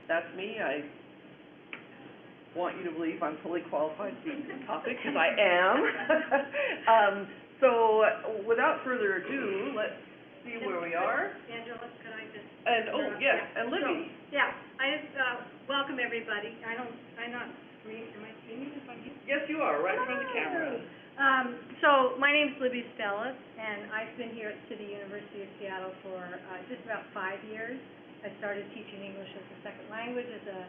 that's me. I want you to believe I'm fully qualified to speak to this topic, because I am. So without further ado, let's see where we are. Angela, could I just... And, oh, yes, and Libby. So, yeah, I just welcome everybody. I'm not screening, am I screening if I'm here? Yes, you are, right in front of the camera. So my name's Libby Stellis, and I've been here at City University of Seattle for just about 5 years. I started teaching English as a second language as a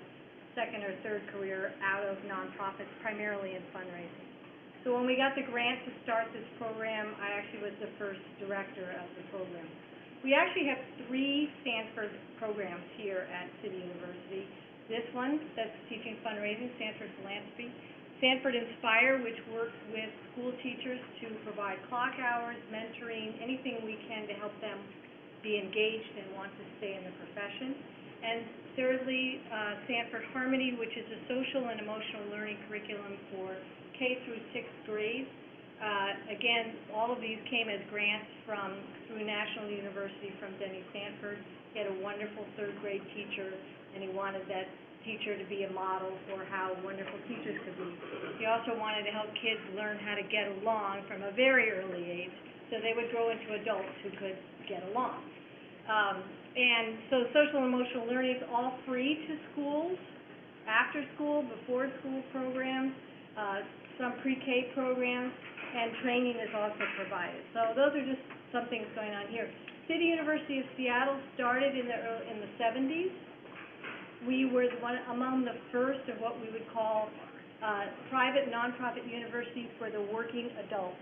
second or third career out of nonprofits, primarily in fundraising. So when we got the grant to start this program, I actually was the first director of the program. We actually have 3 Stanford programs here at City University. This one, that's teaching fundraising, Stanford Philanthropy. Stanford Inspire, which works with school teachers to provide clock hours, mentoring, anything we can to help them be engaged and want to stay in the profession. And thirdly, Stanford Harmony, which is a social and emotional learning curriculum for K through 6th grade. Again, all of these came as grants through National University from Denny Stanford. He had a wonderful 3rd grade teacher, and he wanted that teacher to be a model for how wonderful teachers could be. He also wanted to help kids learn how to get along from a very early age, so they would grow into adults who could get along. And so social and emotional learning is all free to schools, after school, before school programs, some pre-K programs, and training is also provided. So those are just some things going on here. City University of Seattle started in the 70s. We were among the first of what we would call private nonprofit universities for the working adult.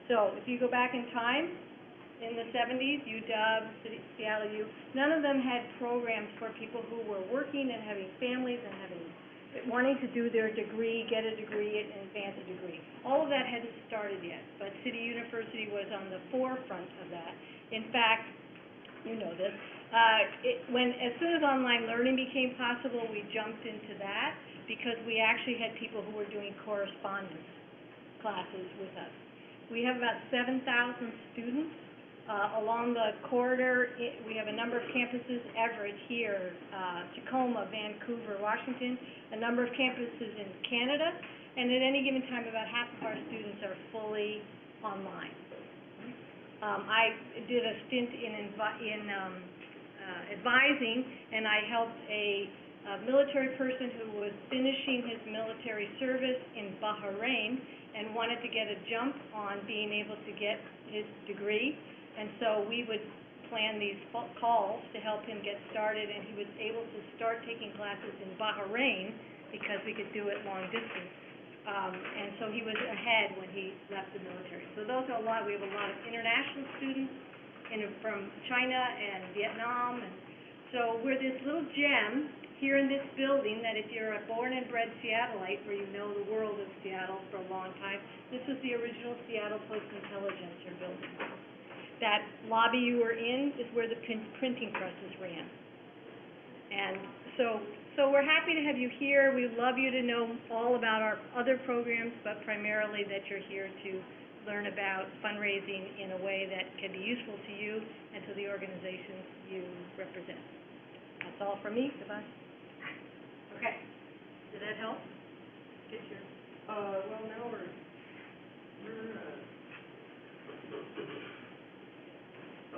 So if you go back in time, in the 70s, UW, Seattle U, none of them had programs for people who were working and having families and wanting to do their degree, get a degree, and advance a degree. All of that hadn't started yet, but City University was on the forefront of that. In fact, you know this, as soon as online learning became possible, we jumped into that because we actually had people who were doing correspondence classes with us. We have about 7,000 students along the corridor. We have a number of campuses, Everett here, Tacoma, Vancouver, Washington, a number of campuses in Canada, and at any given time about half of our students are fully online. I did a stint in advising, and I helped a military person who was finishing his military service in Bahrain and wanted to get a jump on being able to get his degree. And so we would plan these calls to help him get started, and he was able to start taking classes in Bahrain because we could do it long distance. And so he was ahead when he left the military. So those are we have a lot of international students from China and Vietnam. And so we're this little gem here in this building that if you're a born and bred Seattleite, where you know the world of Seattle for a long time, this was the original Seattle Post-Intelligencer building. That lobby you were in is where the printing presses ran. And so we're happy to have you here. We'd love you to know all about our other programs, but primarily that you're here to learn about fundraising in a way that can be useful to you and to the organizations you represent. That's all from me. Goodbye. Okay. Did that help? Get your... Well, now we're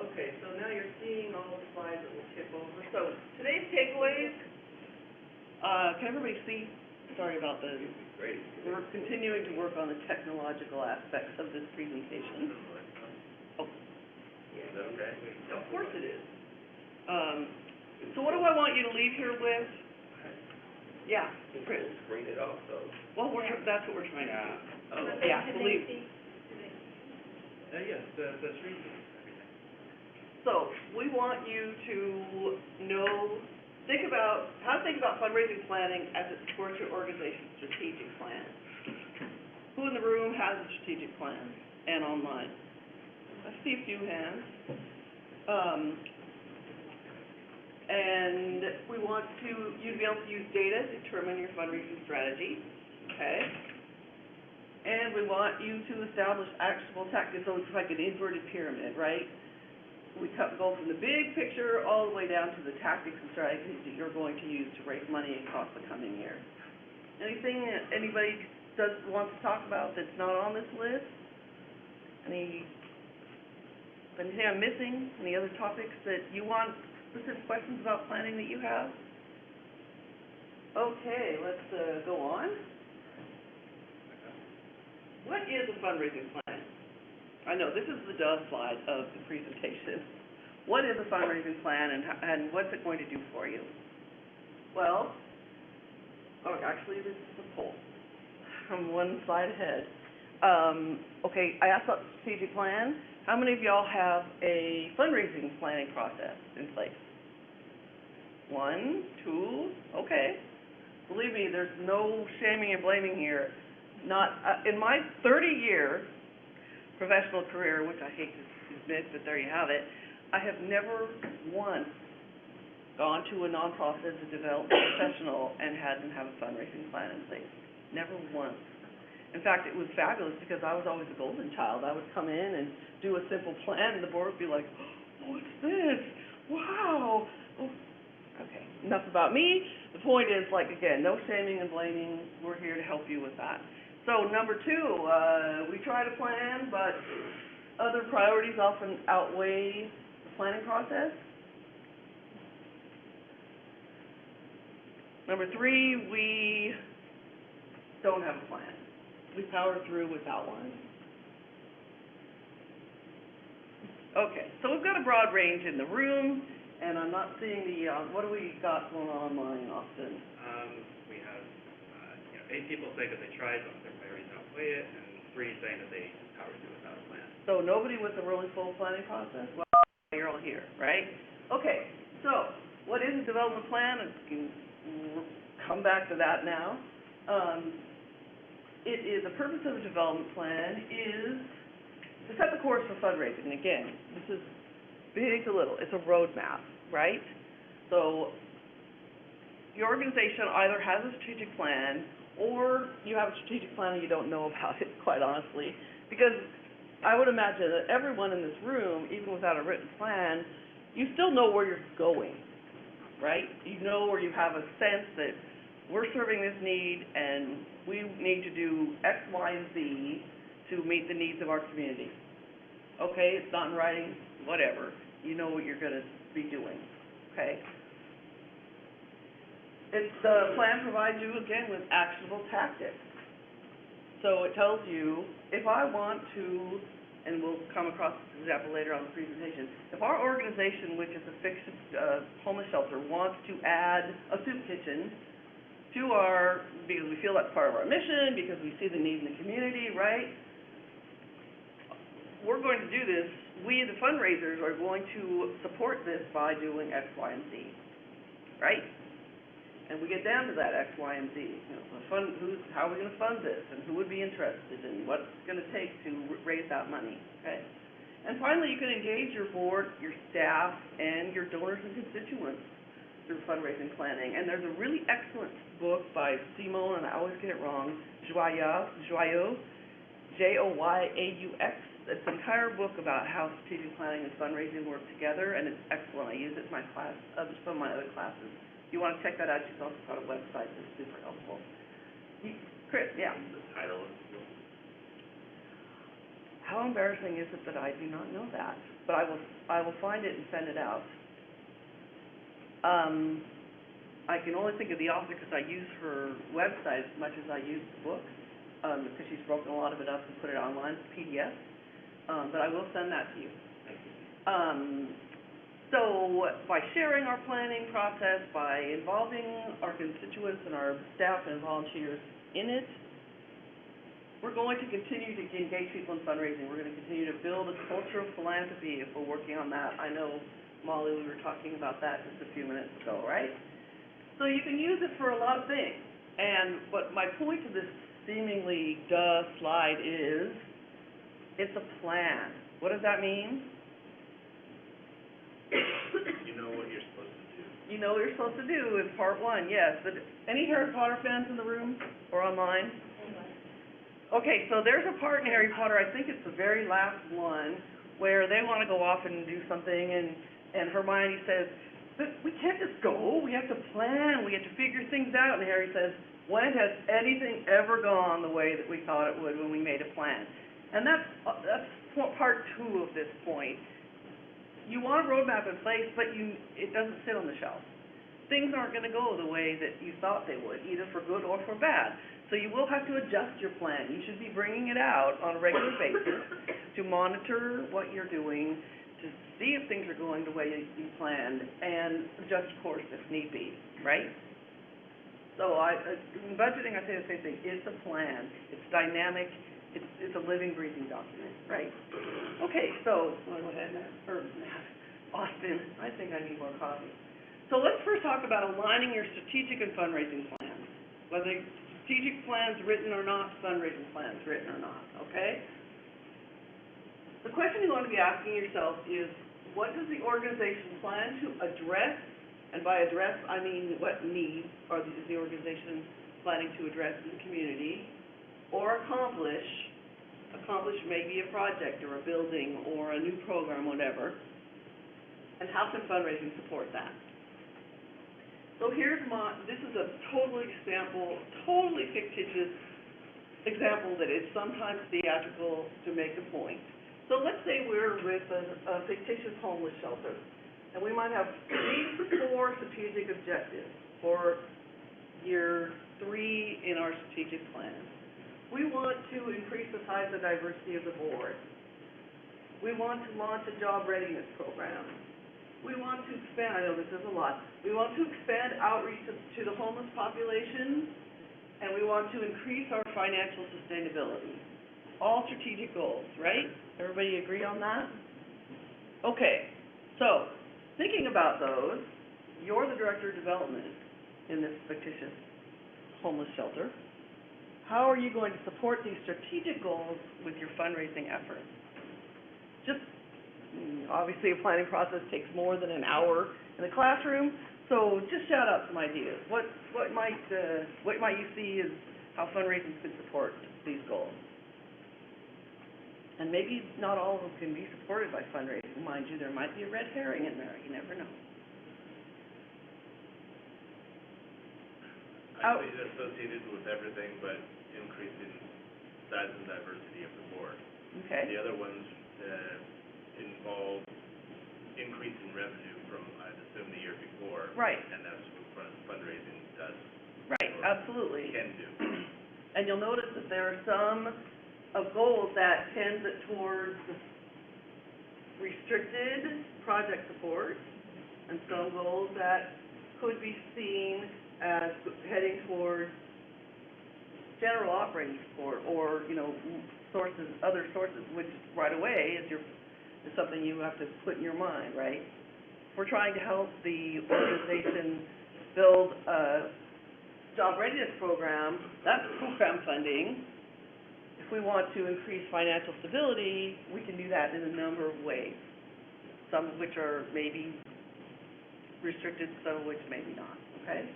okay, so now you're seeing all the slides that we'll skip over. So today's takeaways, can everybody see? Sorry about the... Great. We're continuing to work on the technological aspects of this presentation. Oh. Is that okay? Of course it is. So what do I want you to leave here with? Yeah, Chris. We'll screen it off, though. Well, that's what we're trying to do. Oh. Yeah, believe. Yes, the screen. So we want you to think about fundraising planning as it supports your organization's strategic plan. Who in the room has a strategic plan and online? I see a few hands. And we want you to be able to use data to determine your fundraising strategy. Okay. And we want you to establish actionable tactics. So it's like an inverted pyramid, right? go from the big picture all the way down to the tactics and strategies that you're going to use to raise money across the coming year. Anything that anybody wants to talk about that's not on this list? Anything I'm missing? Any other topics that you want, specific questions about planning that you have? Okay, let's go on. What is a fundraising plan? I know, this is the duh slide of the presentation. What is a fundraising plan and what's it going to do for you? Well, actually this is a poll. I'm one slide ahead. Okay, I asked about the strategic plan. How many of y'all have a fundraising planning process in place? 1, 2, okay. Believe me, there's no shaming and blaming here. Not in my 30-year professional career, which I hate to admit, but there you have it, I have never once gone to a nonprofit as a development professional and hadn't have a fundraising plan in place. Never once. In fact, it was fabulous because I was always a golden child. I would come in and do a simple plan, and the board would be like, oh, what's this? Wow. Oh. Okay, enough about me. The point is, like, again, no shaming and blaming. We're here to help you with that. So, number 2, we try to plan, but other priorities often outweigh the planning process. Number 3, we don't have a plan. We power through without one. Okay, so we've got a broad range in the room, and I'm not seeing the, what do we got going on online, Austin? We have, 8 people say that they tried, but their priorities outweigh it, and 3 saying that they powered through without a plan. So nobody with a really full planning process? Well, you're all here, right? Okay, so what is a development plan? We'll come back to that now. It is, the purpose of a development plan is to set the course for fundraising. Again, this is big to little. It's a roadmap, right? So your organization either has a strategic plan or you have a strategic plan and you don't know about it, quite honestly. Because I would imagine that everyone in this room, even without a written plan, you still know where you're going, right? You know, where you have a sense that we're serving this need and we need to do X, Y, and Z to meet the needs of our community. Okay, it's not in writing, whatever. You know what you're going to be doing, okay? The plan provides you, again, with actionable tactics. So it tells you, if I want to, and we'll come across this example later on in the presentation, if our organization, which is a fixed homeless shelter, wants to add a soup kitchen to our, because we feel that's part of our mission, because we see the need in the community, right? We're going to do this. We, the fundraisers, are going to support this by doing X, Y, and Z, right? And we get down to that X, Y, and Z. You know, how are we going to fund this, and who would be interested, and what's it going to take to raise that money, okay? And finally, you can engage your board, your staff, and your donors and constituents through fundraising planning. And there's a really excellent book by Simone, and I always get it wrong, Joyaux, J-O-Y-A-U-X. It's an entire book about how strategic planning and fundraising work together, and it's excellent. I use it in my class, some of my other classes. If you want to check that out, she's also got a website that's super helpful. Chris, yeah? The title of the book. How embarrassing is it that I do not know that? But I will find it and send it out. I can only think of the author because I use her website as much as I use the book, because she's broken a lot of it up and put it online as PDF. But I will send that to you. Thank you. So by sharing our planning process, by involving our constituents and our staff and volunteers in it, we're going to continue to engage people in fundraising. We're going to continue to build a culture of philanthropy if we're working on that. I know, Molly, we were talking about that just a few minutes ago, right? So you can use it for a lot of things. But my point to this seemingly duh slide is, it's a plan. What does that mean? You know what you're supposed to do. You know what you're supposed to do in part 1, yes. But any Harry Potter fans in the room or online? Okay, so there's a part in Harry Potter, I think it's the very last one, where they want to go off and do something, and Hermione says, but we can't just go, we have to plan, we have to figure things out, and Harry says, when has anything ever gone the way that we thought it would when we made a plan? And that's part two of this point. You want a roadmap in place, but it doesn't sit on the shelf. Things aren't going to go the way that you thought they would, either for good or for bad. So you will have to adjust your plan. You should be bringing it out on a regular basis to monitor what you're doing, to see if things are going the way you planned, and adjust course if need be, right? So in budgeting, I say the same thing. It's a plan. It's dynamic. It's a living, breathing document, right? Okay, so I'll go ahead and Austin, I think I need more coffee. So let's first talk about aligning your strategic and fundraising plans, whether strategic plans written or not, fundraising plans written or not, okay? The question you want to be asking yourself is, what does the organization plan to address, and by address I mean what needs is the organization planning to address in the community, or accomplish maybe a project or a building or a new program, whatever, and how can fundraising support that? So this is a totally fictitious example that is sometimes theatrical to make a point. So let's say we're with a fictitious homeless shelter, and we might have 3 to 4 strategic objectives for year 3 in our strategic plan. We want to increase the size and diversity of the board. We want to launch a job readiness program. We want to expand, I know this is a lot, we want to expand outreach to the homeless population, and we want to increase our financial sustainability. All strategic goals, right? Everybody agree on that? Okay, so thinking about those, you're the Director of Development in this fictitious homeless shelter. How are you going to support these strategic goals with your fundraising efforts? Obviously, a planning process takes more than an hour in the classroom, so just shout out some ideas. What might you see as how fundraising could support these goals? And maybe not all of them can be supported by fundraising. Mind you, there might be a red herring in there. You never know. I think it's associated with everything but increasing size and diversity of the board. Okay. The other ones involve increasing revenue from, I'd assume, the year before. Right. And that's what fundraising does. Right, absolutely. Can do. And you'll notice that there are some goals that tend towards restricted project support, and some goals that could be seen as heading towards general operating support, or other sources, which right away is something you have to put in your mind, right? If we're trying to help the organization build a job readiness program, that's program funding. If we want to increase financial stability, we can do that in a number of ways, some of which are maybe restricted, some of which maybe not, okay?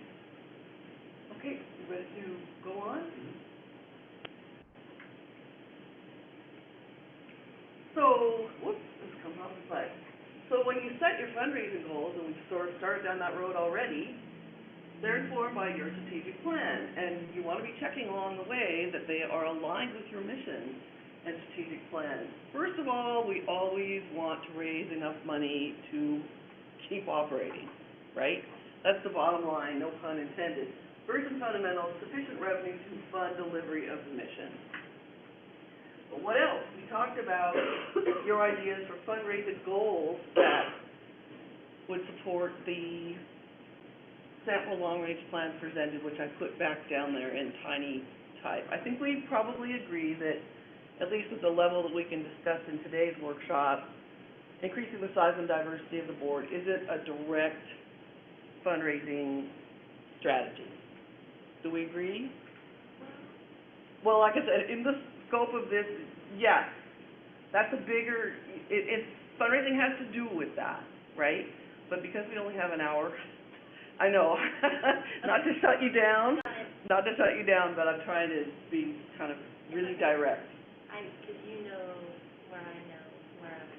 Okay, you ready to go on? So, whoops, this comes off the slide. So when you set your fundraising goals, and we've sort of started down that road already, they're informed by your strategic plan, and you want to be checking along the way that they are aligned with your mission and strategic plan. First of all, we always want to raise enough money to keep operating, right? That's the bottom line, no pun intended. First and fundamental, sufficient revenue to fund delivery of the mission. But what else? We talked about your ideas for fundraising goals that would support the sample long-range plan presented, which I put back down there in tiny type. I think we probably agree that, at least at the level that we can discuss in today's workshop, increasing the size and diversity of the board isn't a direct fundraising strategy. Do we agree? Well, like I said, in the scope of this, yes, that's a bigger, fundraising has to do with that, right? But because we only have an hour, I know, not to shut you down, but I'm trying to be kind of really direct. Because you know where I know where I'm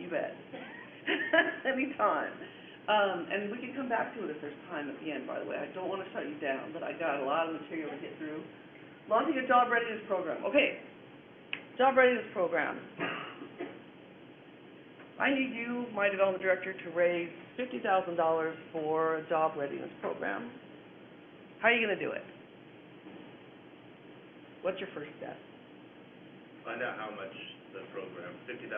you bet. Anytime. And we can come back to it if there's time at the end, by the way. I don't want to shut you down, but I got a lot of material to get through. Launching a job readiness program. Okay, job readiness program. I need you, my development director, to raise $50,000 for a job readiness program. How are you going to do it? What's your first step? Find out how much the program, $50,000.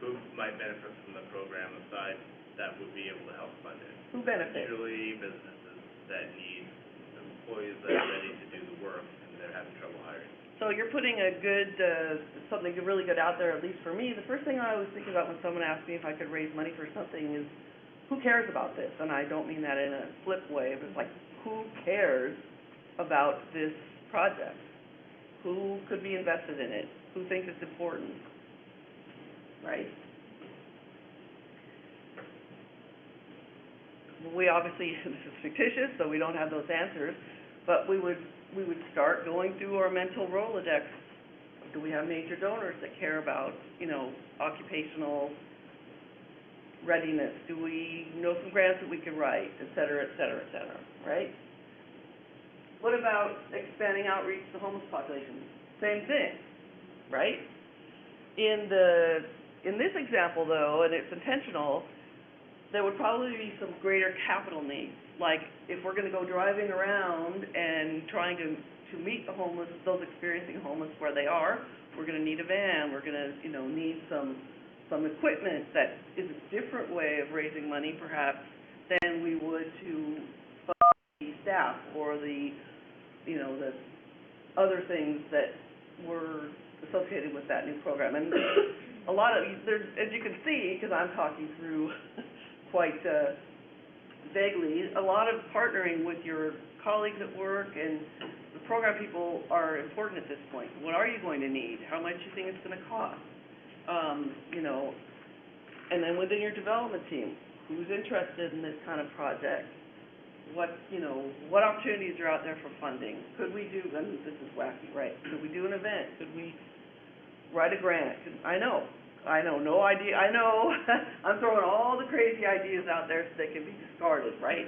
Who might benefit from the program aside that would be able to help fund it? Who benefits? Usually businesses that need employees that are ready to do the work and they're having trouble hiring. So you're putting a good, something really good out there, at least for me. The first thing I always think about when someone asks me if I could raise money for something is, who cares about this? And I don't mean that in a flip way, but it's like, who cares about this project? Who could be invested in it? Who thinks it's important? Right? We obviously, this is fictitious, so we don't have those answers, but we would start going through our mental Rolodex. Do we have major donors that care about, occupational readiness? Do we know some grants that we can write, et cetera, right? What about expanding outreach to the homeless population? Same thing, right? In this example, though, and it's intentional, there would probably be some greater capital needs. Like, if we're going to go driving around and trying to meet the homeless, those experiencing homeless where they are, we're going to need a van. We're going to, need some equipment that is a different way of raising money, perhaps, than we would to fund the staff or the other things that were associated with that new program. And a lot of, there's, as you can see, because I'm talking through quite vaguely, a lot of partnering with your colleagues at work and the program people are important at this point. What are you going to need? How much do you think it's going to cost? And then within your development team, who's interested in this kind of project? What opportunities are out there for funding? Could we do, and this is wacky, right? Could we do an event? Could we write a grant? I know, no idea, I know, I'm throwing all the crazy ideas out there so they can be discarded, right?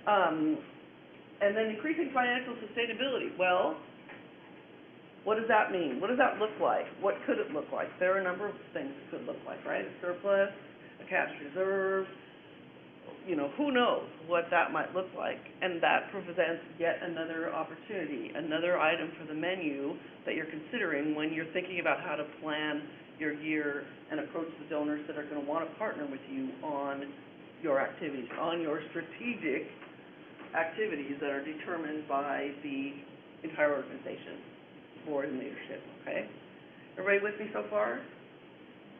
And then increasing financial sustainability. Well, what does that mean? What does that look like? What could it look like? There are a number of things it could look like, right? A surplus, a cash reserve, who knows what that might look like. And that presents yet another opportunity, another item for the menu that you're considering when you're thinking about how to plan your year and approach the donors that are going to want to partner with you on your activities, on your strategic activities that are determined by the entire organization, board and leadership, okay? Everybody with me so far?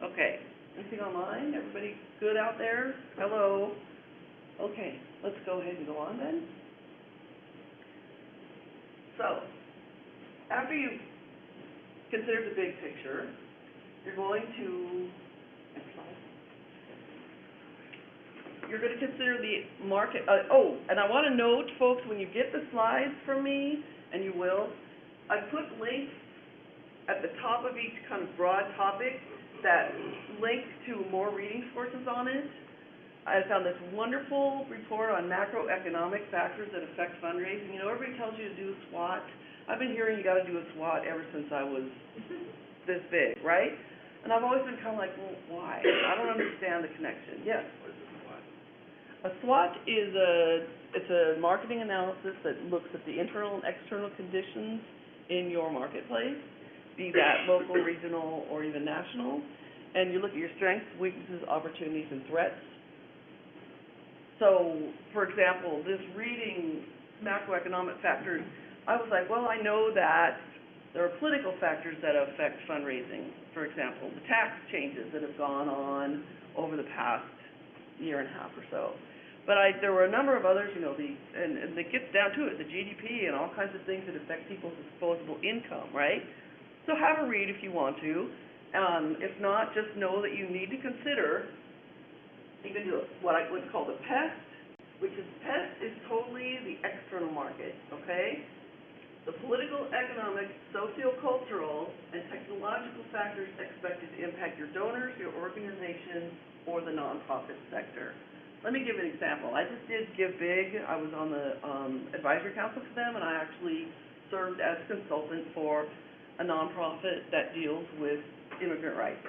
Okay. Anything online? Everybody good out there? Hello? Okay, let's go ahead and go on then. So, after you've considered the big picture, you're going to, next slide. You're going to consider the market, and I want to note, folks, when you get the slides from me, and you will, I put links at the top of each kind of broad topic that link to more reading sources on it. I found this wonderful report on macroeconomic factors that affect fundraising. Everybody tells you to do a SWOT. I've been hearing you got to do a SWOT ever since I was this big, right? And I've always been kind of like, well, why? I don't understand the connection. Yes? What is a SWOT? A SWOT is it's a marketing analysis that looks at the internal and external conditions in your marketplace, be that local, regional, or even national. And you look at your strengths, weaknesses, opportunities, and threats. So, for example, this reading macroeconomic factors, I was like, well, I know that there are political factors that affect fundraising. For example, the tax changes that have gone on over the past year and a half or so. But there were a number of others, and it gets down to it, the GDP and all kinds of things that affect people's disposable income, right? So have a read if you want to. If not, just know that you need to consider, you can do what I would call the PEST, which is PEST is totally the external market, okay? the political, economic, socio-cultural, and technological factors expected to impact your donors, your organization, or the nonprofit sector. Let me give an example. I just did Give Big. I was on the advisory council for them, and I actually served as consultant for a nonprofit that deals with immigrant rights.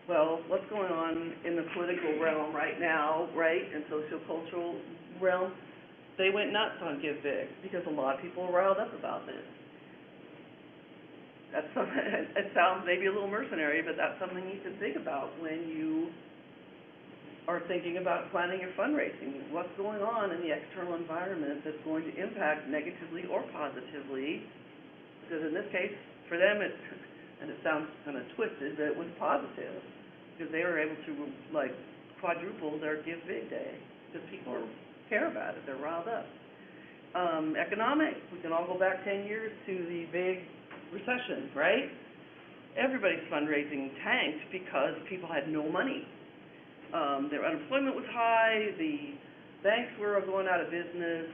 Well, what's going on in the political realm right now, right, and sociocultural realm? They went nuts on Give Big because a lot of people are riled up about this. That's something, it sounds maybe a little mercenary, but that's something you can think about when you are thinking about planning your fundraising. What's going on in the external environment that's going to impact negatively or positively? Because in this case, for them, and it sounds kind of twisted, but it was positive because they were able to like quadruple their Give Big Day because people care about it. They're riled up. Economic, we can all go back 10 years to the big recession, right? Everybody's fundraising tanked because people had no money. Their unemployment was high, the banks were going out of business,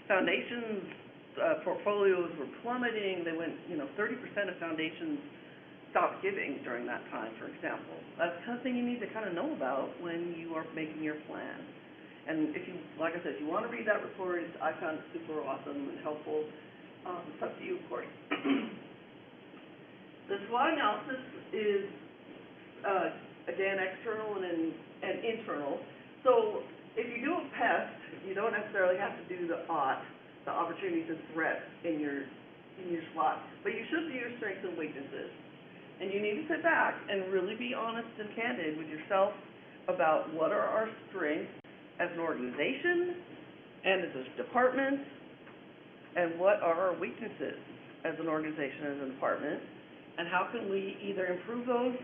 foundations' portfolios were plummeting. They went, 30% of foundations stopped giving during that time, for example. That's the kind of thing you need to kind of know about when you are making your plan. And if you, like I said, if you want to read that report, I found it super awesome and helpful. It's up to you, of course. The SWOT analysis is, again, external and internal. So if you do a PEST, you don't necessarily have to do the OTT, the opportunities and threats in your SWOT, but you should do your strengths and weaknesses. And you need to sit back and really be honest and candid with yourself about what are our strengths as an organization and as a department, and what are our weaknesses as an organization, as a department, and how can we either improve those,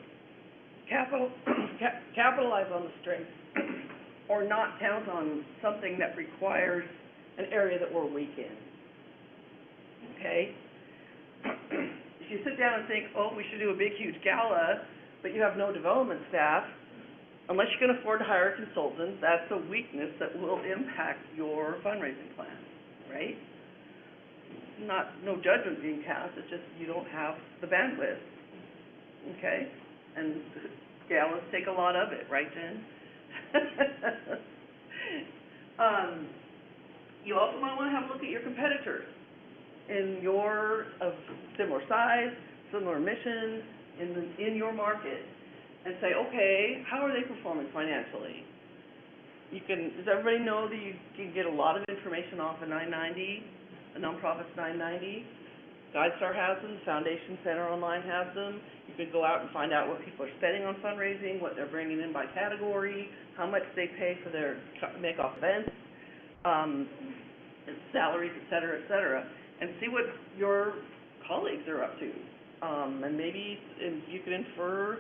capitalize on the strengths, or not count on something that requires an area that we're weak in. Okay? If you sit down and think, oh, we should do a big, huge gala, but you have no development staff, unless you can afford to hire a consultant, that's a weakness that will impact your fundraising plan, right? No judgment being cast, it's just you don't have the bandwidth, okay? And galas take a lot of it, right, Jen? You also might want to have a look at your competitors of similar size, similar mission, in your market, and say, okay, how are they performing financially? Does everybody know that you can get a lot of information off of 990, the nonprofit's 990? GuideStar has them, Foundation Center Online has them. You can go out and find out what people are spending on fundraising, what they're bringing in by category, how much they pay for their make-off events, salaries, et cetera, and see what your colleagues are up to. And maybe you can infer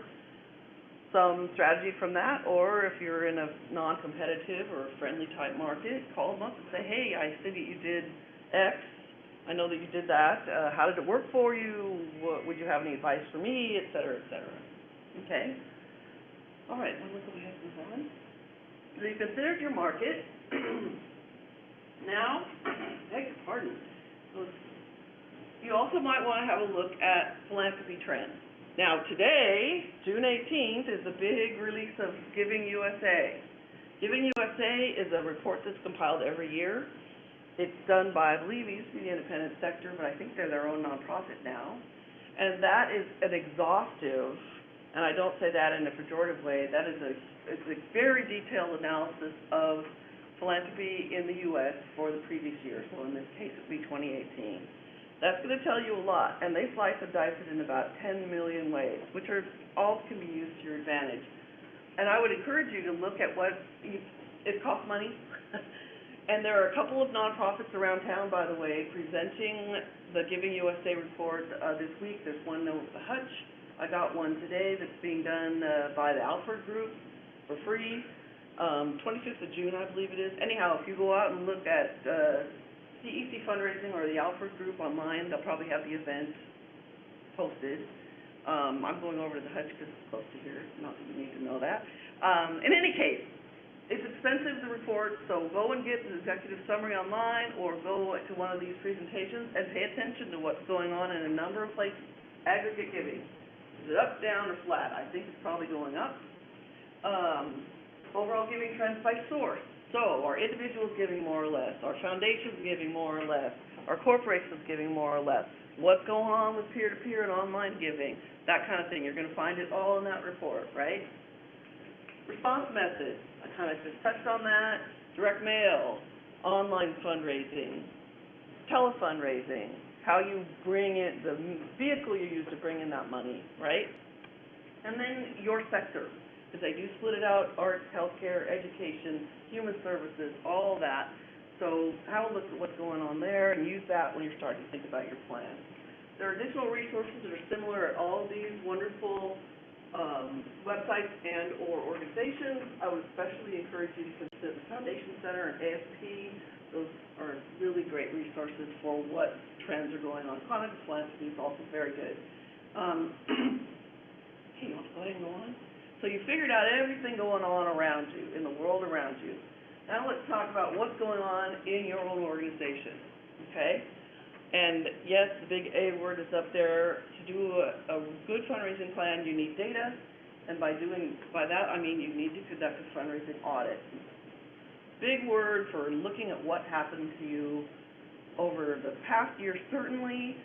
some strategy from that, or if you're in a non-competitive or friendly type market, call them up and say, hey, I see that you did X. I know that you did that. How did it work for you? Would you have any advice for me, et cetera, et cetera. Okay? All right, well, look what we have to move on. So you considered your market. Now, beg your pardon. You also might want to have a look at Philanthropy Trends. Now, today, June 18th, is the big release of Giving USA. Giving USA is a report that's compiled every year. It's done by, I believe, it used to be the independent sector, but I think they're their own nonprofit now. And that is an exhaustive, and I don't say that in a pejorative way, it's a very detailed analysis of philanthropy in the U.S. for the previous year. So in this case, it would be 2018. That's going to tell you a lot, and they slice and dice it in about 10 million ways, which all can be used to your advantage. And I would encourage you to look at it costs money. And there are a couple of nonprofits around town, by the way, presenting the Giving USA report this week. There's one over at the Hutch. I got one today that's being done by the Alfred Group for free. 25th of June, I believe it is. Anyhow, if you go out and look at CEC Fundraising or the Alfred Group online, they'll probably have the event posted. I'm going over to the Hutch because it's close to here, not that you need to know that. In any case, It's expensive to report, so go and get the executive summary online, or go to one of these presentations and pay attention to what's going on in a number of places. Aggregate giving, is it up, down, or flat? I think it's probably going up. Overall giving trends by source. So, are individuals giving more or less? Are foundations giving more or less? Are corporations giving more or less? What's going on with peer-to-peer and online giving? That kind of thing. You're going to find it all in that report, right? Response methods. I kind of just touched on that. Direct mail, online fundraising, telefundraising, how you bring in, the vehicle you use to bring in that money, right? And then your sector, because they do split it out, arts, healthcare, education, human services, all that. So have a look at what's going on there and use that when you're starting to think about your plan. There are additional resources that are similar at all these wonderful websites and or organizations. I would especially encourage you to consider the Foundation Center and ASP. Those are really great resources for what trends are going on. Chronic Philanthropy is also very good. Okay, you want to go ahead and go on? So you figured out everything going on around you, in the world around you. Now let's talk about what's going on in your own organization, okay? And yes, the big A word is up there. To do a good fundraising plan, you need data, and by that I mean you need to conduct a fundraising audit. Big word for looking at what happened to you over the past year, certainly.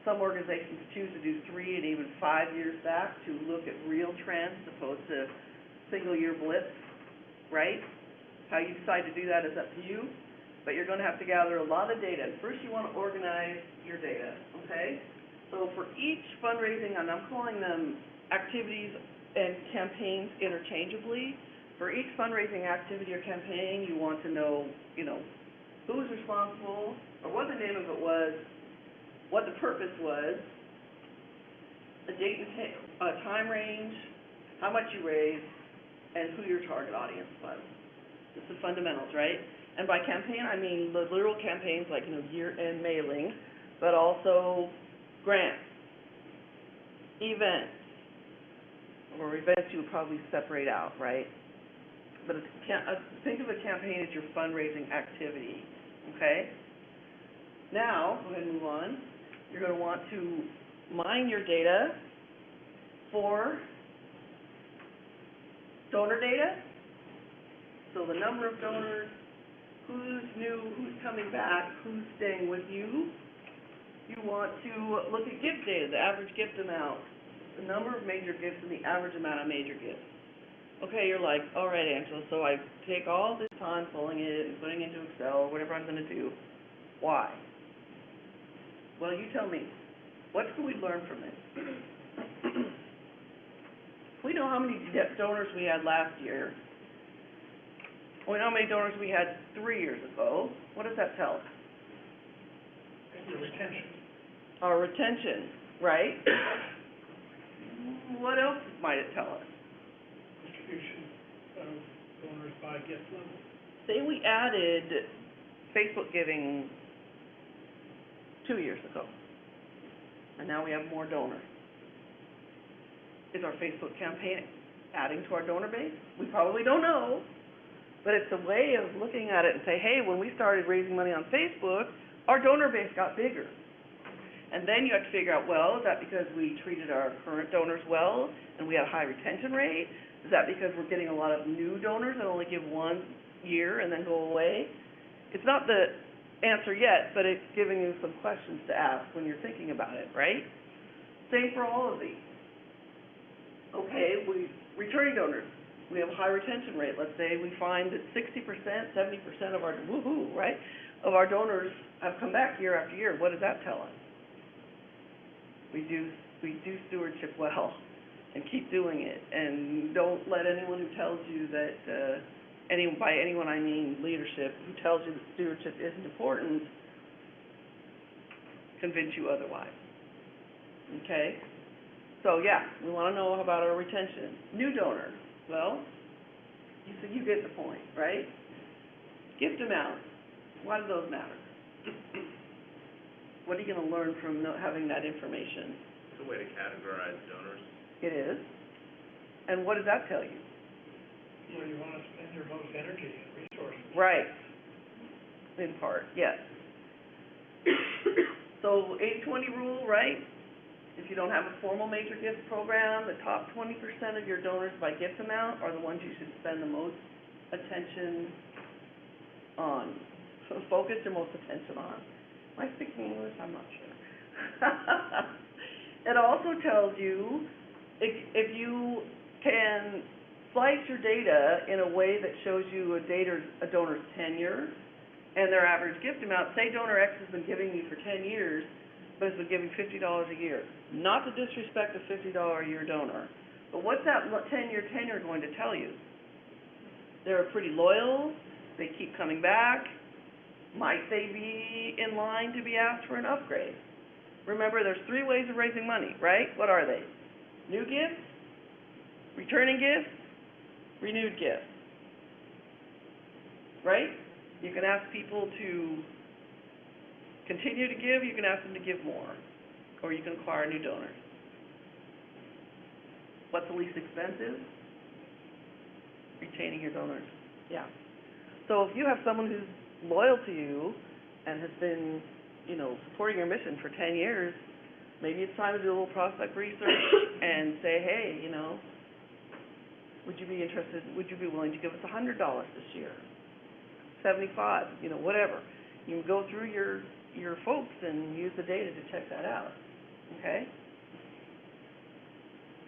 Some organizations choose to do 3 and even 5 years back to look at real trends as opposed to single-year blips, right? How you decide to do that is up to you, but you're going to have to gather a lot of data. First, you want to organize your data, okay? So for each fundraising, and I'm calling them activities and campaigns interchangeably, for each fundraising activity or campaign, you want to know, who's responsible, or what the name of it was, what the purpose was, a date and time range, how much you raised, and who your target audience was. It's the fundamentals, right? And by campaign, I mean the literal campaigns like, year-end mailing, but also grants, events, or events you would probably separate out, right? But think of a campaign as your fundraising activity, okay? Now, go ahead and move on. You're going to want to mine your data for donor data. So the number of donors, who's new, who's coming back, who's staying with you. You want to look at gift data, the average gift amount, the number of major gifts and the average amount of major gifts. Okay, you're like, all right, Angela, so I take all this time pulling it and putting it into Excel or whatever I'm going to do. Why? Well, you tell me. What can we learn from it? We know how many donors we had last year. We know how many donors we had 3 years ago. What does that tell us? Your retention. Our retention, right? What else might it tell us? Distribution of donors by gift level. Say we added Facebook giving 2 years ago, and now we have more donors. Is our Facebook campaign adding to our donor base? We probably don't know, but it's a way of looking at it and say, hey, when we started raising money on Facebook, our donor base got bigger. And then you have to figure out, well, is that because we treated our current donors well and we had a high retention rate? Is that because we're getting a lot of new donors that only give 1 year and then go away? It's not the answer yet, but it's giving you some questions to ask when you're thinking about it, right? Same for all of these. Okay, returning donors, we have a high retention rate. Let's say we find that 60%, 70% of our, right, of our donors have come back year after year. What does that tell us? We do stewardship well and keep doing it. And don't let anyone who tells you that, by anyone I mean leadership, who tells you that stewardship isn't important, convince you otherwise. Okay? So yeah, we want to know about our retention. New donors, well, you get the point, right? Gift amounts, why do those matter? What are you going to learn from having that information? It's a way to categorize donors. It is. And what does that tell you? where you wanna spend your most energy and resources. Right. In part, yes. So 80-20 rule, right? If you don't have a formal major gift program, the top 20% of your donors by gift amount are the ones you should spend the most attention on. So focus your most attention on. Am I speaking English? I'm not sure. It also tells you if you can slice your data in a way that shows you a donor's tenure and their average gift amount. Say donor X has been giving you for 10 years, but has been giving $50 a year. Not to disrespect a $50 a year donor, but what's that 10-year tenure going to tell you? They're pretty loyal, they keep coming back. Might they be in line to be asked for an upgrade? Remember, there's 3 ways of raising money, right? What are they? New gifts, returning gifts, renewed gifts. Right? You can ask people to continue to give, you can ask them to give more, or you can acquire new donors. What's the least expensive? Retaining your donors. Yeah. So if you have someone who's loyal to you and has been, supporting your mission for 10 years, maybe it's time to do a little prospect research and say, hey, would you be willing to give us $100 this year? 75, whatever. You can go through your folks and use the data to check that out. Okay?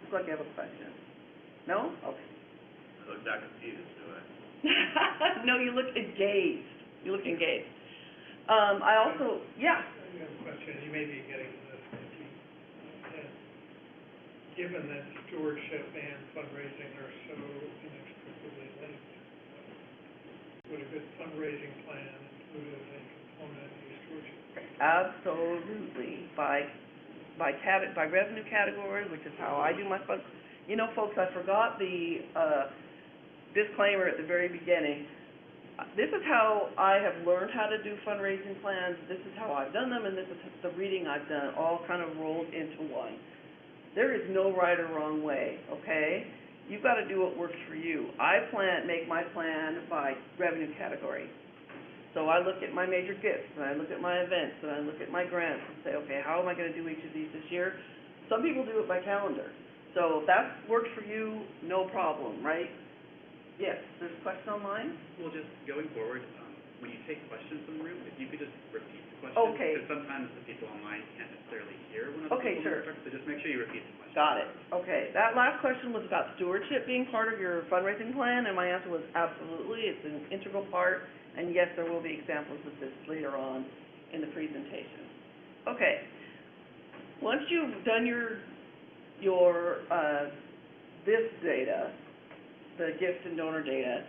Looks like you have a question. No? Okay. I look back and see this, do I? No, you look engaged. You look engaged. I also, yeah. I have a question, you may be getting to this, Nikki. Given that stewardship and fundraising are so inextricably linked, would a good fundraising plan include as a component of your stewardship? Absolutely. By revenue category, which is how I do my fund. Folks, I forgot the disclaimer at the very beginning. This is how I have learned how to do fundraising plans. This is how I've done them, and this is the reading I've done, all kind of rolled into one. There is no right or wrong way, okay? You've got to do what works for you. I make my plan by revenue category. So I look at my major gifts, and I look at my events, and I look at my grants, and say, okay, how am I going to do each of these this year? Some people do it by calendar. So if that works for you, no problem, right? Yes, there's a question online? Well, just going forward, when you take questions from the room, if you could just repeat the question. Okay. Because sometimes the people online can't necessarily hear when other Okay, people sure. instruct, so just make sure you repeat the question. Got it. Okay. That last question was about stewardship being part of your fundraising plan, and my answer was absolutely. It's an integral part, and yes, there will be examples of this later on in the presentation. Okay. Once you've done your this data, the gift and donor data,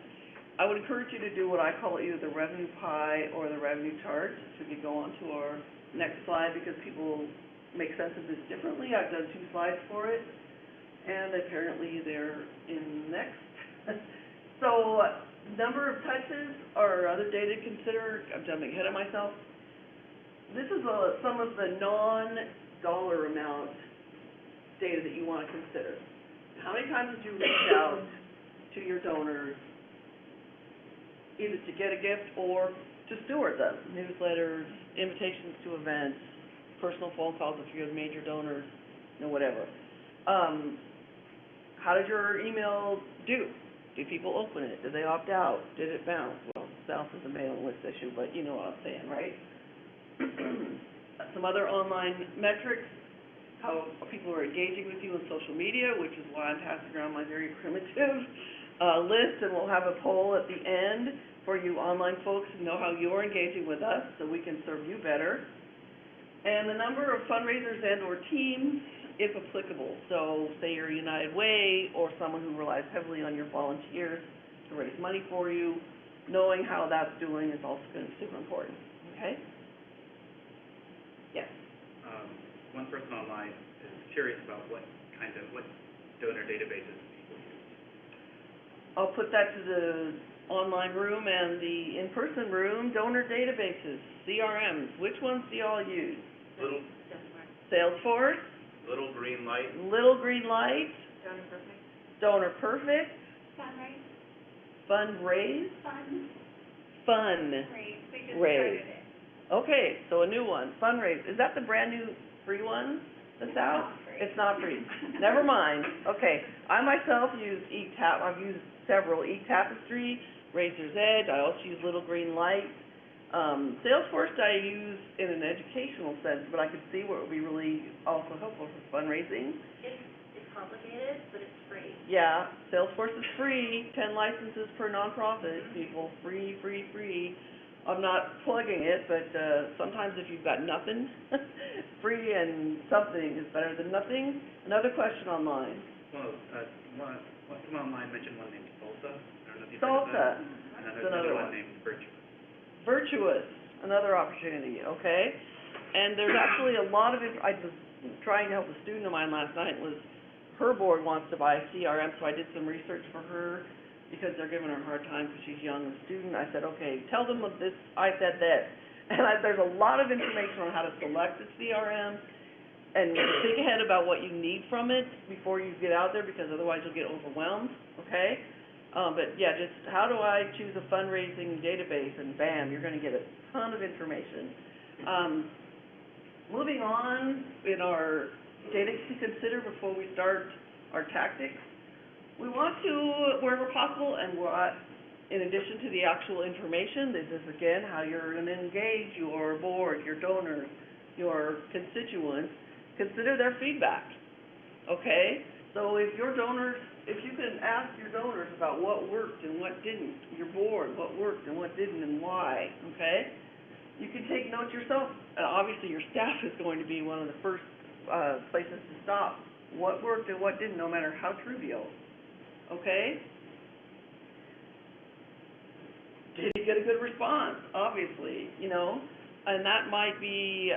I would encourage you to do what I call either the revenue pie or the revenue chart. So we could go on to our next slide because people make sense of this differently. I've done 2 slides for it, and apparently they're in next. So number of touches or other data to consider. I'm jumping ahead of myself. This is some of the non-dollar amount data that you want to consider. How many times did you reach out to your donors, either to get a gift or to steward them? Newsletters, invitations to events, personal phone calls if you're the major donors, whatever. How did your email do? Did people open it? Did they opt out? Did it bounce? Well, bounce is a mailing list issue, but you know what I'm saying, right? Some other online metrics, how people are engaging with you on social media, which is why I'm passing around my very primitive list, and we'll have a poll at the end for you online folks to know how you're engaging with us so we can serve you better. And the number of fundraisers and or teams, if applicable. So say you're United Way or someone who relies heavily on your volunteers to raise money for you, knowing how that's doing is also going to be super important, okay? Yes? One person online is curious about what donor databases people use. I'll put that to the online room and the in-person room. Donor databases, CRMs, which ones do y'all use? Salesforce. Little green light. Little green light. Donor Perfect. Donor Perfect. Fundraise? Fundraise. We just started it. Okay, so a new one, Fundraise. Is that the brand new free one that's out? It's not free. Never mind. Okay, I myself use I've used several, eTapestry, Razor's Edge, I also use Little Green Light. Salesforce I use in an educational sense, but I could see where it would be really also helpful for fundraising. It's complicated, but it's free. Yeah, Salesforce is free, 10 licenses per nonprofit, people, free, free, free. I'm not plugging it, but sometimes if you've got nothing, free and something is better than nothing. Another question online. Well, someone online mentioned one named Salsa. I don't know if you've heard of Salsa, that. And then there's another another one. one named Virtuous. Virtuous, another opportunity, okay? And there's actually a lot of it, I was trying to help a student of mine last night, her board wants to buy a CRM, so I did some research for her because they're giving her a hard time because she's young and a student. I said, okay, tell them of this, I said that. And there's a lot of information on how to select the CRM and think ahead about what you need from it before you get out there, because otherwise you'll get overwhelmed, okay? But yeah, just how do I choose a fundraising database, and bam, you're gonna get a ton of information. Moving on in our data to consider before we start our tactics, we want to, wherever possible, and in addition to the actual information, this is again how you're gonna engage your board, your donors, your constituents, consider their feedback, okay? So if you can ask your donors about what worked and what didn't, your board, what worked and what didn't and why, okay? You can take notes yourself. Obviously, your staff is going to be one of the first places to stop. What worked and what didn't, no matter how trivial, okay? Did you get a good response? Obviously, and that might be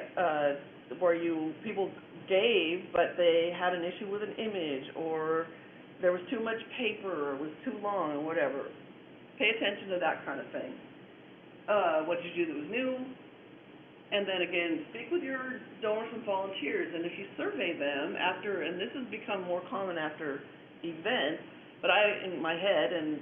where people gave, but they had an issue with an image, or there was too much paper, or it was too long, or whatever. Pay attention to that kind of thing. What did you do that was new? And then again, speak with your donors and volunteers, and if you survey them after, and this has become more common after events, but in my head, and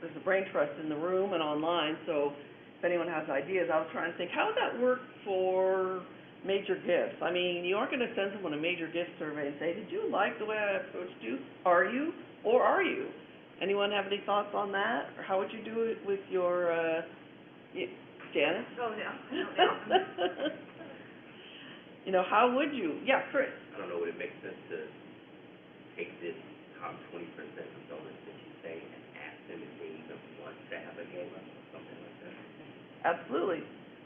there's a brain trust in the room and online, so if anyone has ideas, I was trying to think, how would that work for major gifts? I mean, you aren't going to send someone a major gift survey and say, did you like the way I approached you? Are you? Or are you? Anyone have any thoughts on that? Or how would you do it with your, Janice? Oh, yeah. How would you? Yeah, Chris. I don't know, would it make sense to take this top 20% of donors that you say and ask them if they even want to have a gala or something like that? Absolutely.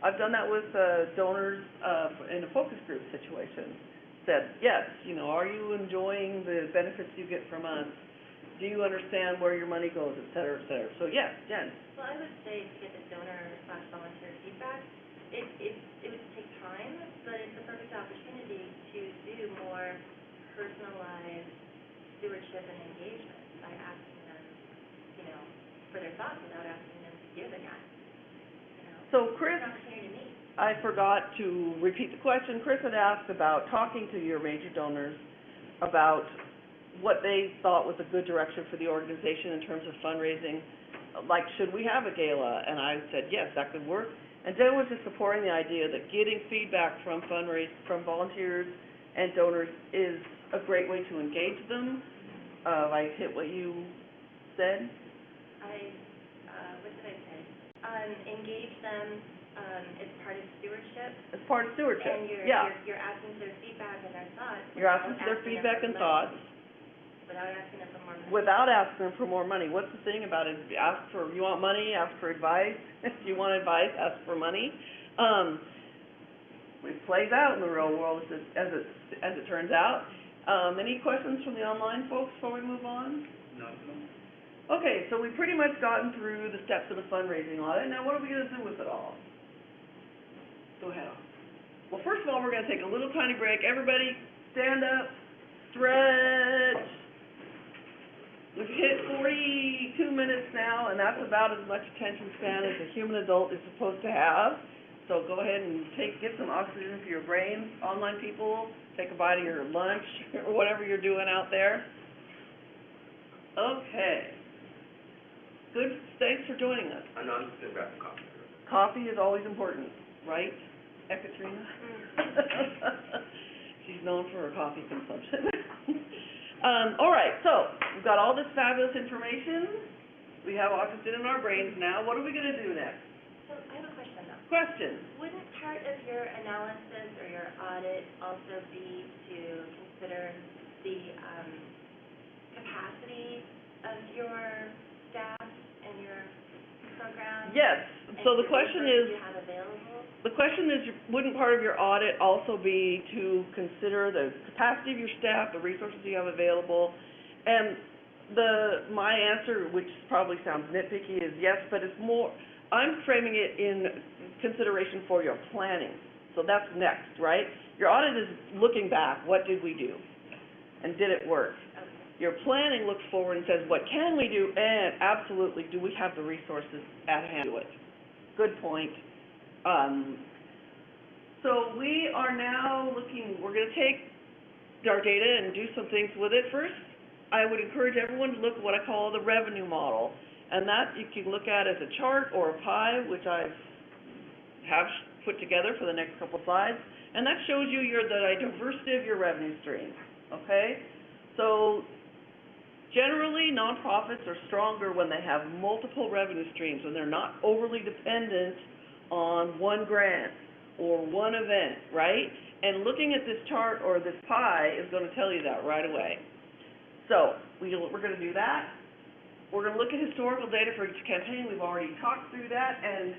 I've done that with donors in a focus group situation. Said, yes, are you enjoying the benefits you get from us? Do you understand where your money goes, et cetera, et cetera? So, yes, Jen. Well, I would say to get the donor/volunteer feedback, it would take time, but it's a perfect opportunity to do more personalized stewardship and engagement by asking them, for their thoughts without asking them to give again. So, Chris, It's an opportunity to meet. I forgot to repeat the question. Chris had asked about talking to your major donors about what they thought was a good direction for the organization in terms of fundraising. Like, should we have a gala? And I said, yes, that could work. And Jen was just supporting the idea that getting feedback from volunteers and donors is a great way to engage them. I hit what you said. What did I say? Engage them as part of stewardship. As part of stewardship, And you're asking for their feedback and their thoughts. You're asking for their feedback and thoughts. Without asking them for more money. Without asking them for more money. What's the thing about it? You want money, ask for advice. If you want advice, ask for money. It plays out in the real world as it turns out. Any questions from the online folks before we move on? No. Okay, so we've pretty much gotten through the steps of the fundraising audit. Now, what are we going to do with it all? Go ahead. Well, first of all, we're going to take a little tiny break. Everybody, stand up, stretch. We've hit 42 minutes now, and that's about as much attention span as a human adult is supposed to have. So go ahead and get some oxygen for your brain. Online people, take a bite of your lunch or whatever you're doing out there. Okay. Good, thanks for joining us. I know, I'm just gonna grab some coffee. Coffee is always important, right, Ekaterina? She's known for her coffee consumption. All right, so, we've got all this fabulous information. We have oxygen in our brains now. What are we gonna do next? So I have a question though. Question. Wouldn't part of your analysis or your audit also be to consider the, capacity of your staff and your program? Yes, so the question is, you have available? the question is, wouldn't part of your audit also be to consider the capacity of your staff, the resources you have available? And my answer, which probably sounds nitpicky, is yes, but it's more, I'm framing it in consideration for your planning. So that's next, right? Your audit is looking back, what did we do? And did it work? Okay. Your planning looks forward and says, what can we do? And absolutely, do we have the resources at hand to do it? Good point. So we are now looking, we're gonna take our data and do some things with it. First, I would encourage everyone to look at what I call the revenue model. And that you can look at as a chart or a pie, which I have put together for the next couple slides. And that shows you the diversity of your revenue streams, okay? So generally, nonprofits are stronger when they have multiple revenue streams, when they're not overly dependent on one grant or one event, right? And looking at this chart or this pie is going to tell you that right away. So we're going to do that. We're going to look at historical data for each campaign. We've already talked through that. And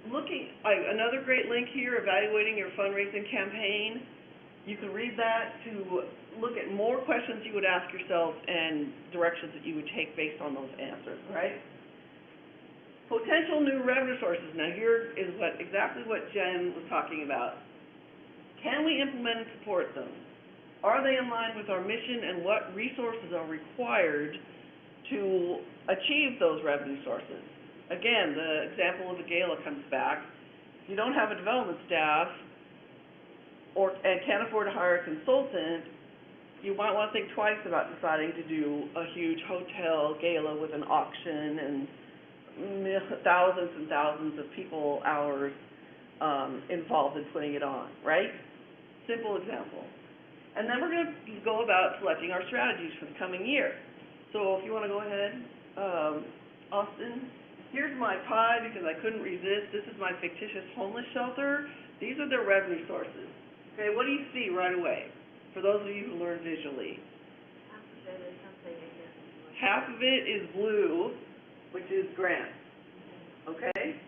another great link here, evaluating your fundraising campaign. You can read that to look at more questions you would ask yourself and directions that you would take based on those answers, right? Potential new revenue sources. Now here is exactly what Jen was talking about. Can we implement and support them? Are they in line with our mission, and what resources are required to achieve those revenue sources? Again, the example of the gala comes back. If you don't have a development staff and can't afford to hire a consultant, you might want to think twice about deciding to do a huge hotel gala with an auction and thousands and thousands of people hours involved in putting it on, right? Simple example. And then we're going to go about selecting our strategies for the coming year. So if you want to go ahead, Austin, here's my pie because I couldn't resist. This is my fictitious homeless shelter. These are their revenue sources. Okay, what do you see right away? For those of you who learn visually. Half of it is blue, which is grants. Okay?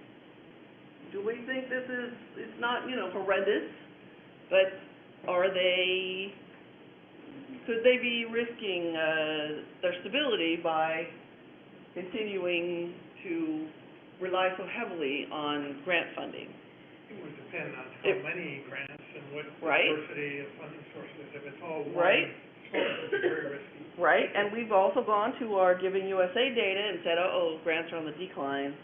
Do we think this is, it's not, horrendous, but could they be risking their stability by continuing to rely so heavily on grant funding? It would depend on how many grants and what right? diversity of funding sources. If it's all one right? source, it's very risky. Right, and we've also gone to our Giving USA data and said, grants are on the decline.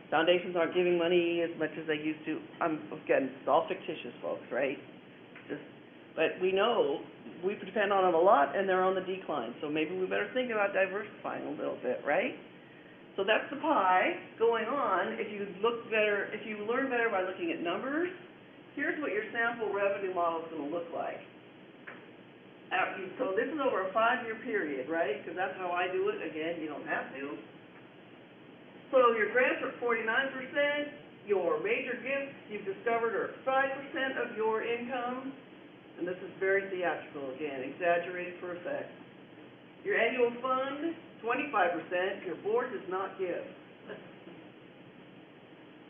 Foundations aren't giving money as much as they used to. Again, it's all fictitious, folks, right? But we know we depend on them a lot, and they're on the decline. So maybe we better think about diversifying a little bit, right? So that's the pie going on. If you learn better by looking at numbers, here's what your sample revenue model is going to look like. So this is over a 5-year period, right? Because that's how I do it. Again, you don't have to. So your grants are 49%. Your major gifts, you've discovered, are 5% of your income. And this is very theatrical, again, exaggerated for effect. Your annual fund, 25%. Your board does not give.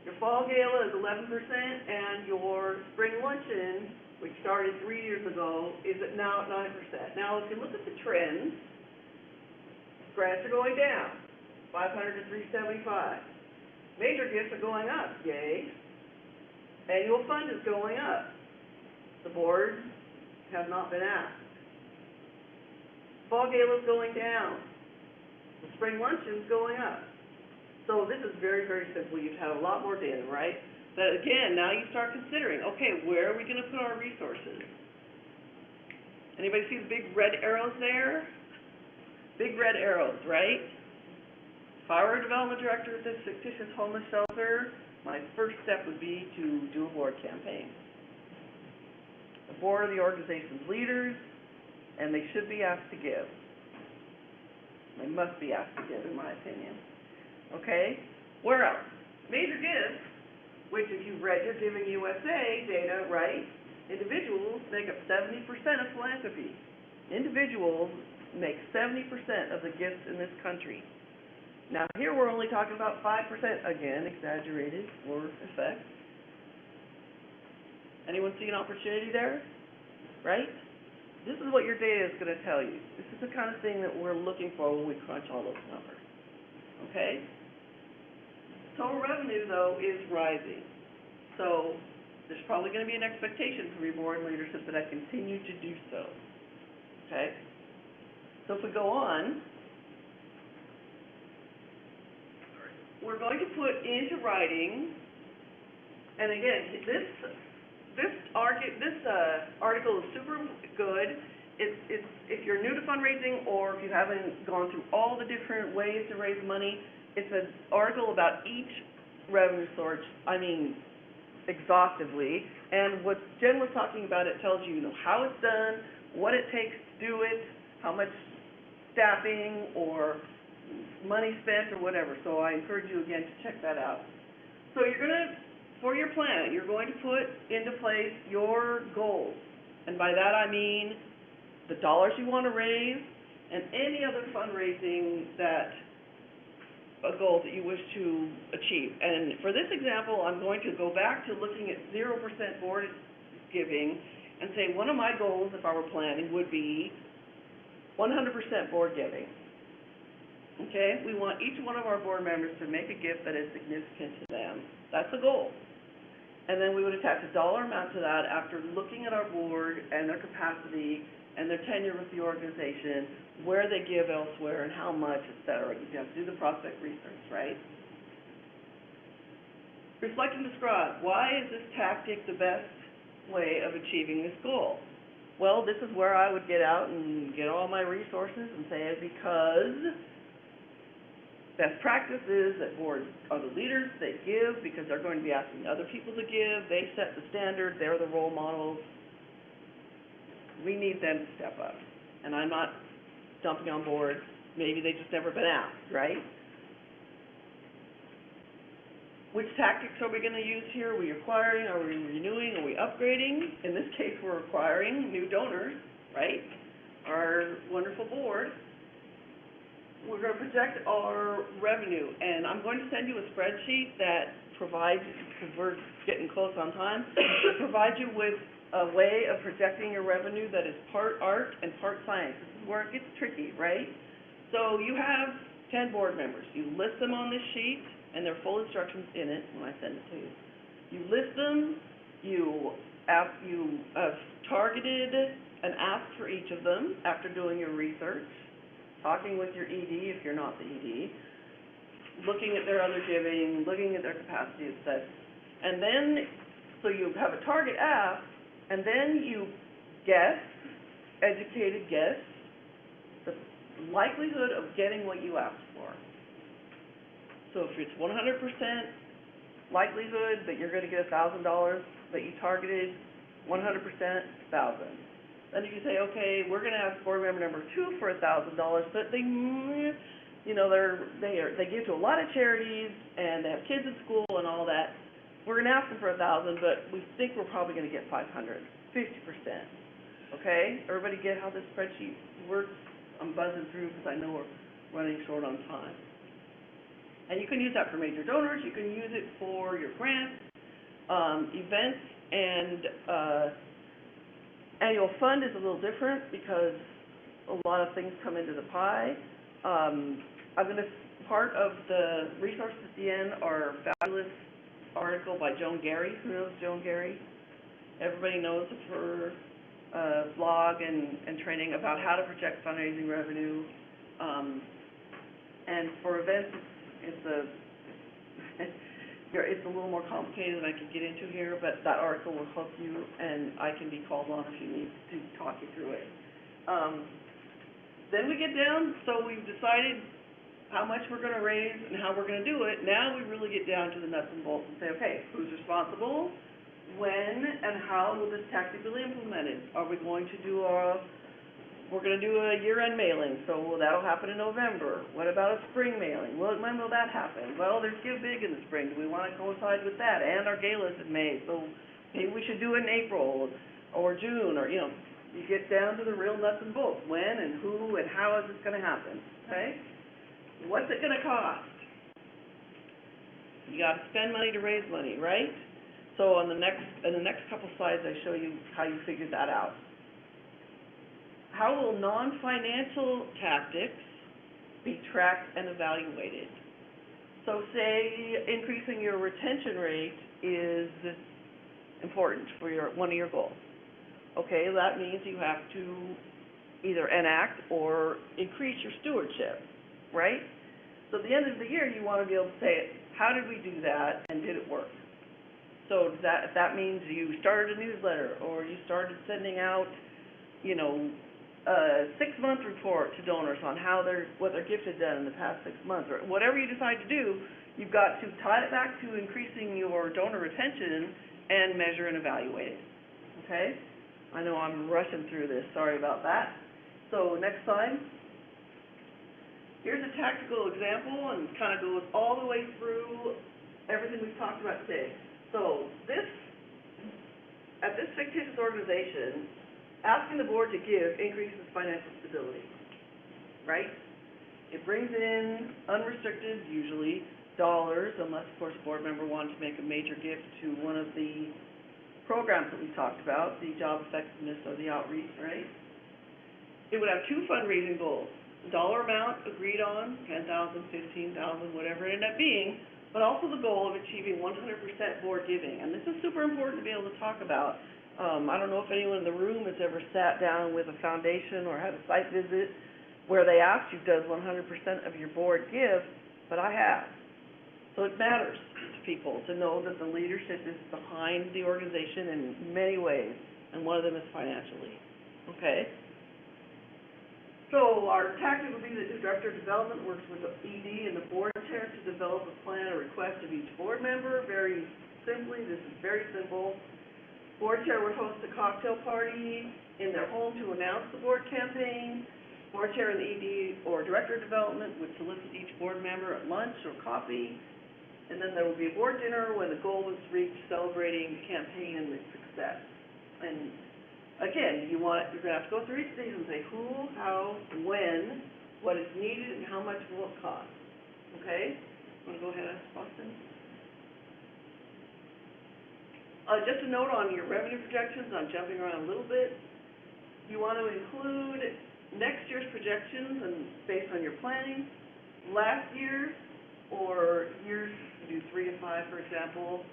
Your fall gala is 11%, and your spring luncheon, which started 3 years ago, is now at 9%. Now, if you look at the trends, grants are going down, 500 to 375. Major gifts are going up, yay. Annual fund is going up. The board has not been asked. Fall gala is going down. The spring luncheon is going up. So this is very, very simple. You've had a lot more data, right? But again, now you start considering, okay, where are we going to put our resources? Anybody see the big red arrows there? Big red arrows, right? If I were a development director at this fictitious homeless shelter, my first step would be to do a board campaign. The board of the organization's leaders, and they should be asked to give. They must be asked to give, in my opinion. Okay? Where else? Major gifts, which if you've read your Giving USA data, right, individuals make up 70% of philanthropy. Individuals make 70% of the gifts in this country. Now, here we're only talking about 5%, again, exaggerated for effect. Anyone see an opportunity there? Right? This is what your data is going to tell you. This is the kind of thing that we're looking for when we crunch all those numbers. Okay? Total revenue, though, is rising. So there's probably going to be an expectation from your board leadership that I continue to do so. Okay? So if we go on, we're going to put into writing, and again, this article is super good. It's if you're new to fundraising or if you haven't gone through all the different ways to raise money, it's an article about each revenue source, exhaustively. And what Jen was talking about, it tells you, how it's done, what it takes to do it, how much staffing or money spent or whatever. So I encourage you again to check that out. So you're going to, for your plan, you're going to put into place your goals. And by that I mean the dollars you want to raise and any other fundraising goals that you wish to achieve. And for this example, I'm going to go back to looking at 0% board giving and say one of my goals, if I were planning, would be 100% board giving. Okay? We want each one of our board members to make a gift that is significant to them. That's the goal. And then we would attach a dollar amount to that after looking at our board and their capacity and their tenure with the organization, where they give elsewhere and how much, et cetera. You have to do the prospect research, right? Reflect and describe. Why is this tactic the best way of achieving this goal? Well, this is where I would get out and get all my resources and say, because best practice is that boards are the leaders, they give because they're going to be asking other people to give, they set the standard, they're the role models. We need them to step up. And I'm not jumping on board, maybe they've just never been asked, right? Which tactics are we going to use here? Are we acquiring, are we renewing, are we upgrading? In this case, we're acquiring new donors, right? Our wonderful board. We're going to project our revenue, and I'm going to send you a spreadsheet that provides, because we're getting close on time, provides you with a way of projecting your revenue that is part art and part science. This is where it gets tricky, right? So you have 10 board members. You list them on this sheet, and there are full instructions in it when I send it to you. You list them, you have targeted an ask for each of them after doing your research, talking with your ED if you're not the ED, looking at their other giving, looking at their capacity, etc. And then, so you have a target ask, and then you guess, educated guess, the likelihood of getting what you asked for. So if it's 100% likelihood that you're going to get $1,000 that you targeted, 100%, 1,000. Then if you say, okay, we're going to ask board member number 2 for $1,000, but they give to a lot of charities and they have kids in school and all that. We're going to ask them for 1,000, but we think we're probably going to get 500, 50%. Okay? Everybody get how this spreadsheet works? I'm buzzing through because I know we're running short on time. And you can use that for major donors. You can use it for your grants, events, and annual fund is a little different because a lot of things come into the pie. Part of the resources at the end are fabulous article by Joan Gary. Who knows Joan Gary? Everybody knows of her blog and training about how to project fundraising revenue. And for events, it's a little more complicated than I could get into here, but that article will help you, and I can be called on if you need to talk you through it. Then we get down, so we've decided how much we're gonna raise and how we're gonna do it, now we really get down to the nuts and bolts and say, okay, who's responsible? When and how will this tactically be implemented? Are we going to do we're gonna do a year-end mailing, so that'll happen in November. What about a spring mailing? When will that happen? Well, there's Give Big in the spring, do we wanna coincide with that? And our galas in May, so maybe we should do it in April or June, or, you get down to the real nuts and bolts. When and who and how is this gonna happen, okay? What's it gonna cost? You gotta spend money to raise money, right? So in the next couple slides, I show you how you figure that out. How will non-financial tactics be tracked and evaluated? So say increasing your retention rate is important for one of your goals. Okay, that means you have to either enact or increase your stewardship, right? So at the end of the year, you want to be able to say, how did we do that and did it work? So if that means you started a newsletter or you started sending out, a 6-month report to donors on what their gift has done in the past 6 months, or whatever you decide to do, you've got to tie it back to increasing your donor retention and measure and evaluate it, okay? I know I'm rushing through this, sorry about that. So next slide. Here's a tactical example, and kind of goes all the way through everything we've talked about today. So at this fictitious organization, asking the board to give increases financial stability, right? It brings in unrestricted, usually, dollars, unless, of course, a board member wanted to make a major gift to one of the programs that we talked about, the job effectiveness or the outreach, right? It would have 2 fundraising goals. Dollar amount agreed on, 10,000, 15,000, whatever it ended up being, but also the goal of achieving 100% board giving. And this is super important to be able to talk about. I don't know if anyone in the room has ever sat down with a foundation or had a site visit where they asked you, does 100% of your board give? But I have. So it matters to people to know that the leadership is behind the organization in many ways, and one of them is financially, okay? So our tactic would be that the Director of Development works with the ED and the board chair to develop a plan or request of each board member. Very simply, this is very simple. Board chair would host a cocktail party in their home to announce the board campaign. Board chair and the ED or Director of Development would solicit each board member at lunch or coffee. And then there would be a board dinner when the goal was reached, celebrating the campaign and the success. And again, you're going to have to go through each of these and say who, how, when, what is needed, and how much will it cost. Okay? Want to go ahead, Austin? Just a note on your revenue projections, I'm jumping around a little bit. You want to include next year's projections and based on your planning, last year's or years, do 3 to 5, for example,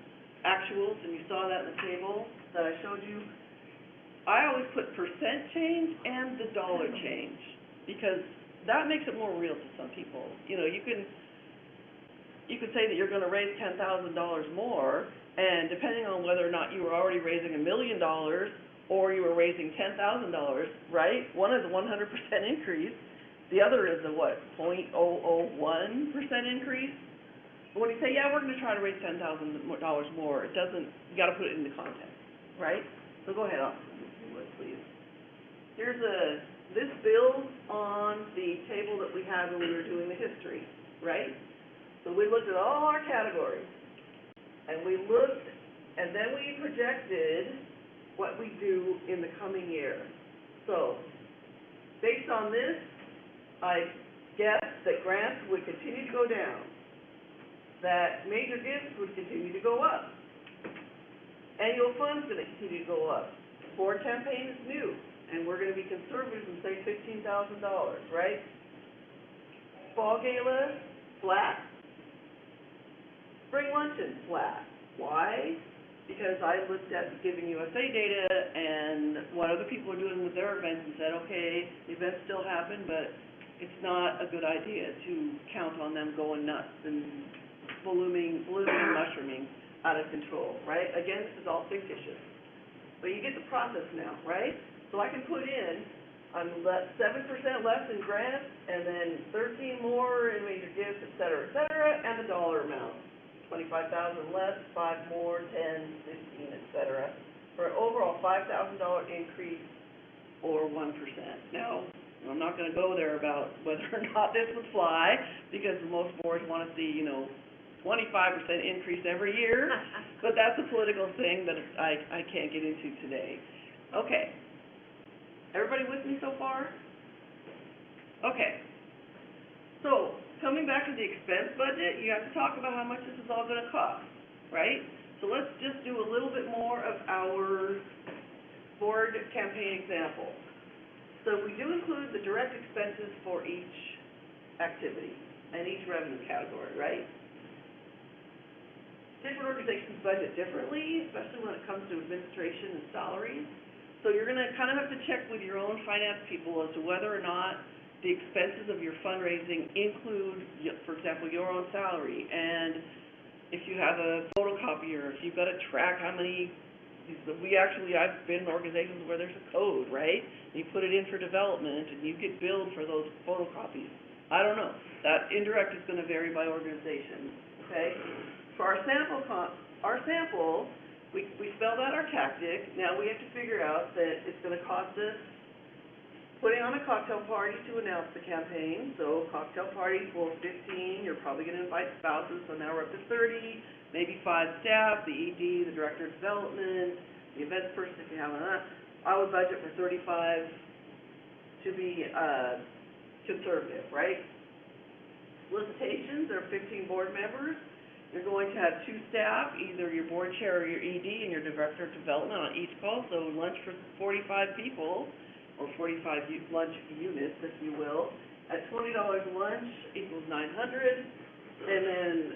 actuals, and you saw that in the table that I showed you. I always put percent change and the dollar change because that makes it more real to some people. You can say that you're going to raise $10,000 more, and depending on whether or not you were already raising $1 million or you were raising $10,000, right? One is a 100% increase, the other is a 0.001% increase. But when you say, yeah, we're going to try to raise $10,000 more, it doesn't. You got to put it into context, right? So go ahead, Austin, if you would, please. This builds on the table that we had when we were doing the history, right? So we looked at all our categories. And then we projected what we do in the coming year. So, based on this, I guess that grants would continue to go down, that major gifts would continue to go up, annual funds going to continue to go up, board campaign is new, and we're going to be conservative and say $15,000, right? Fall gala, flat. Spring luncheon, flat. Why? Because I looked at the Giving USA data and what other people are doing with their events and said, okay, the events still happen, but it's not a good idea to count on them going nuts and ballooning and mushrooming out of control, right? Again, this is all fictitious. But you get the process now, right? So I can put in, 7% less in grants, and then 13 more in major gifts, et cetera, and the dollar amount. 25,000 less, 5 more, 10, 15, et cetera, for an overall $5,000 increase or 1%. Now, I'm not gonna go there about whether or not this would fly, because most boards wanna see, 25% increase every year, but that's a political thing that I can't get into today. Okay. Everybody with me so far? Okay. So, coming back to the expense budget, you have to talk about how much this is all gonna cost, right? So let's just do a little bit more of our board campaign example. So we do include the direct expenses for each activity and each revenue category, right? Different organizations budget differently, especially when it comes to administration and salaries. So you're gonna kind of have to check with your own finance people as to whether or not the expenses of your fundraising include, for example, your own salary. And if you have a photocopier, if you've got to track how many, I've been in organizations where there's a code, right? You put it in for development and you get billed for those photocopies. I don't know. That indirect is gonna vary by organization, okay? For our sample, we spelled out our tactic. Now we have to figure out that it's gonna cost us putting on a cocktail party to announce the campaign. So cocktail party for 15, you're probably gonna invite spouses, so now we're up to 30, maybe 5 staff, the ED, the Director of Development, the events person if you have one. I would budget for 35 to be conservative, right? Solicitations, there are 15 board members. You're going to have 2 staff, either your board chair or your ED and your Director of Development on each call, so lunch for 45 people, or 45 lunch units, if you will. At $20 lunch equals $900, and then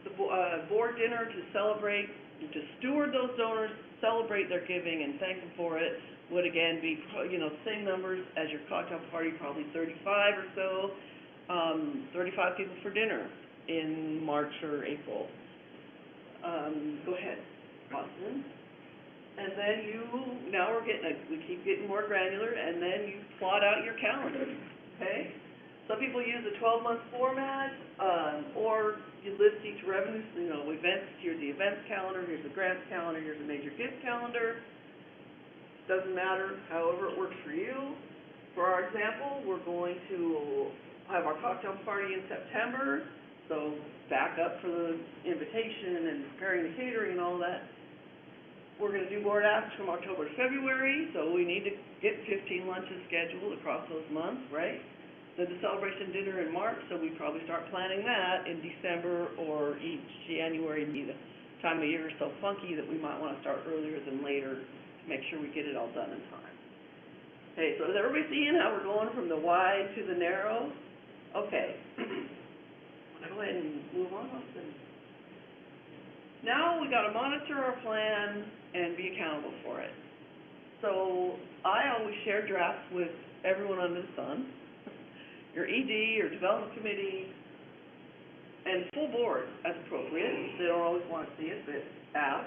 the board dinner to celebrate, to steward those donors, celebrate their giving and thank them for it, would again be, same numbers as your cocktail party, probably 35 or so, 35 people for dinner in March or April. Go ahead, Austin. And then we keep getting more granular, and then you plot out your calendar, okay? Some people use a 12-month format, or you list each revenue, events, here's the events calendar, here's the grants calendar, here's the major gift calendar. Doesn't matter, however it works for you. For our example, we're going to have our cocktail party in September, so back up for the invitation and preparing the catering and all that. We're going to do board asks from October to February, so we need to get 15 lunches scheduled across those months, right? Then the celebration dinner in March, so we probably start planning that in December or each January, be the time of year so funky that we might want to start earlier than later to make sure we get it all done in time. Okay, so is everybody seeing how we're going from the wide to the narrow? Okay. Go ahead and move on, Austin. Now we got to monitor our plan and be accountable for it. So I always share drafts with everyone under the sun, your ED, your development committee, and full board as appropriate. They don't always want to see it, but ask.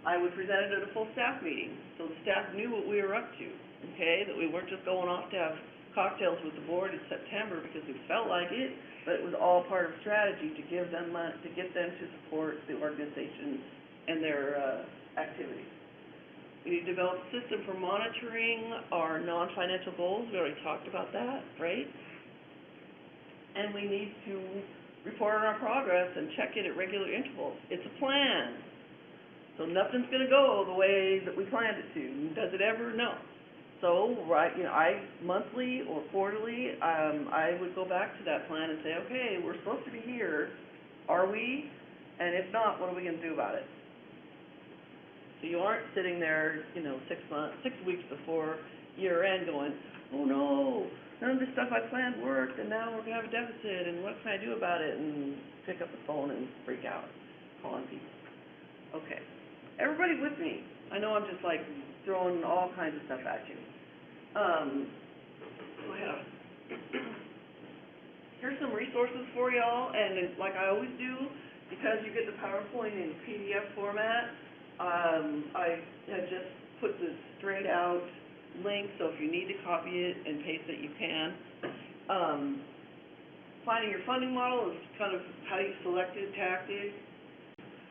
I would present it at a full staff meeting, so the staff knew what we were up to, okay? That we weren't just going off to have cocktails with the board in September because we felt like it, but it was all part of strategy to give them to get them to support the organization and their activities. We need to develop a system for monitoring our non-financial goals. We already talked about that, right? And we need to report on our progress and check it at regular intervals. It's a plan, so nothing's going to go the way that we planned it to. Does it ever? No. So, I monthly or quarterly, I would go back to that plan and say, okay, we're supposed to be here. Are we? And if not, what are we going to do about it? So you aren't sitting there, 6 weeks before year end going, oh no, none of the stuff I planned worked, and now we're going to have a deficit, and what can I do about it? And pick up the phone and freak out, calling people. Okay. Everybody with me? I know I'm just throwing all kinds of stuff at you. Go ahead. Here's some resources for y'all, and like I always do, because you get the PowerPoint in PDF format, I have just put this straight out link, so if you need to copy it and paste it, you can. Finding your funding model is kind of how you selected tactic.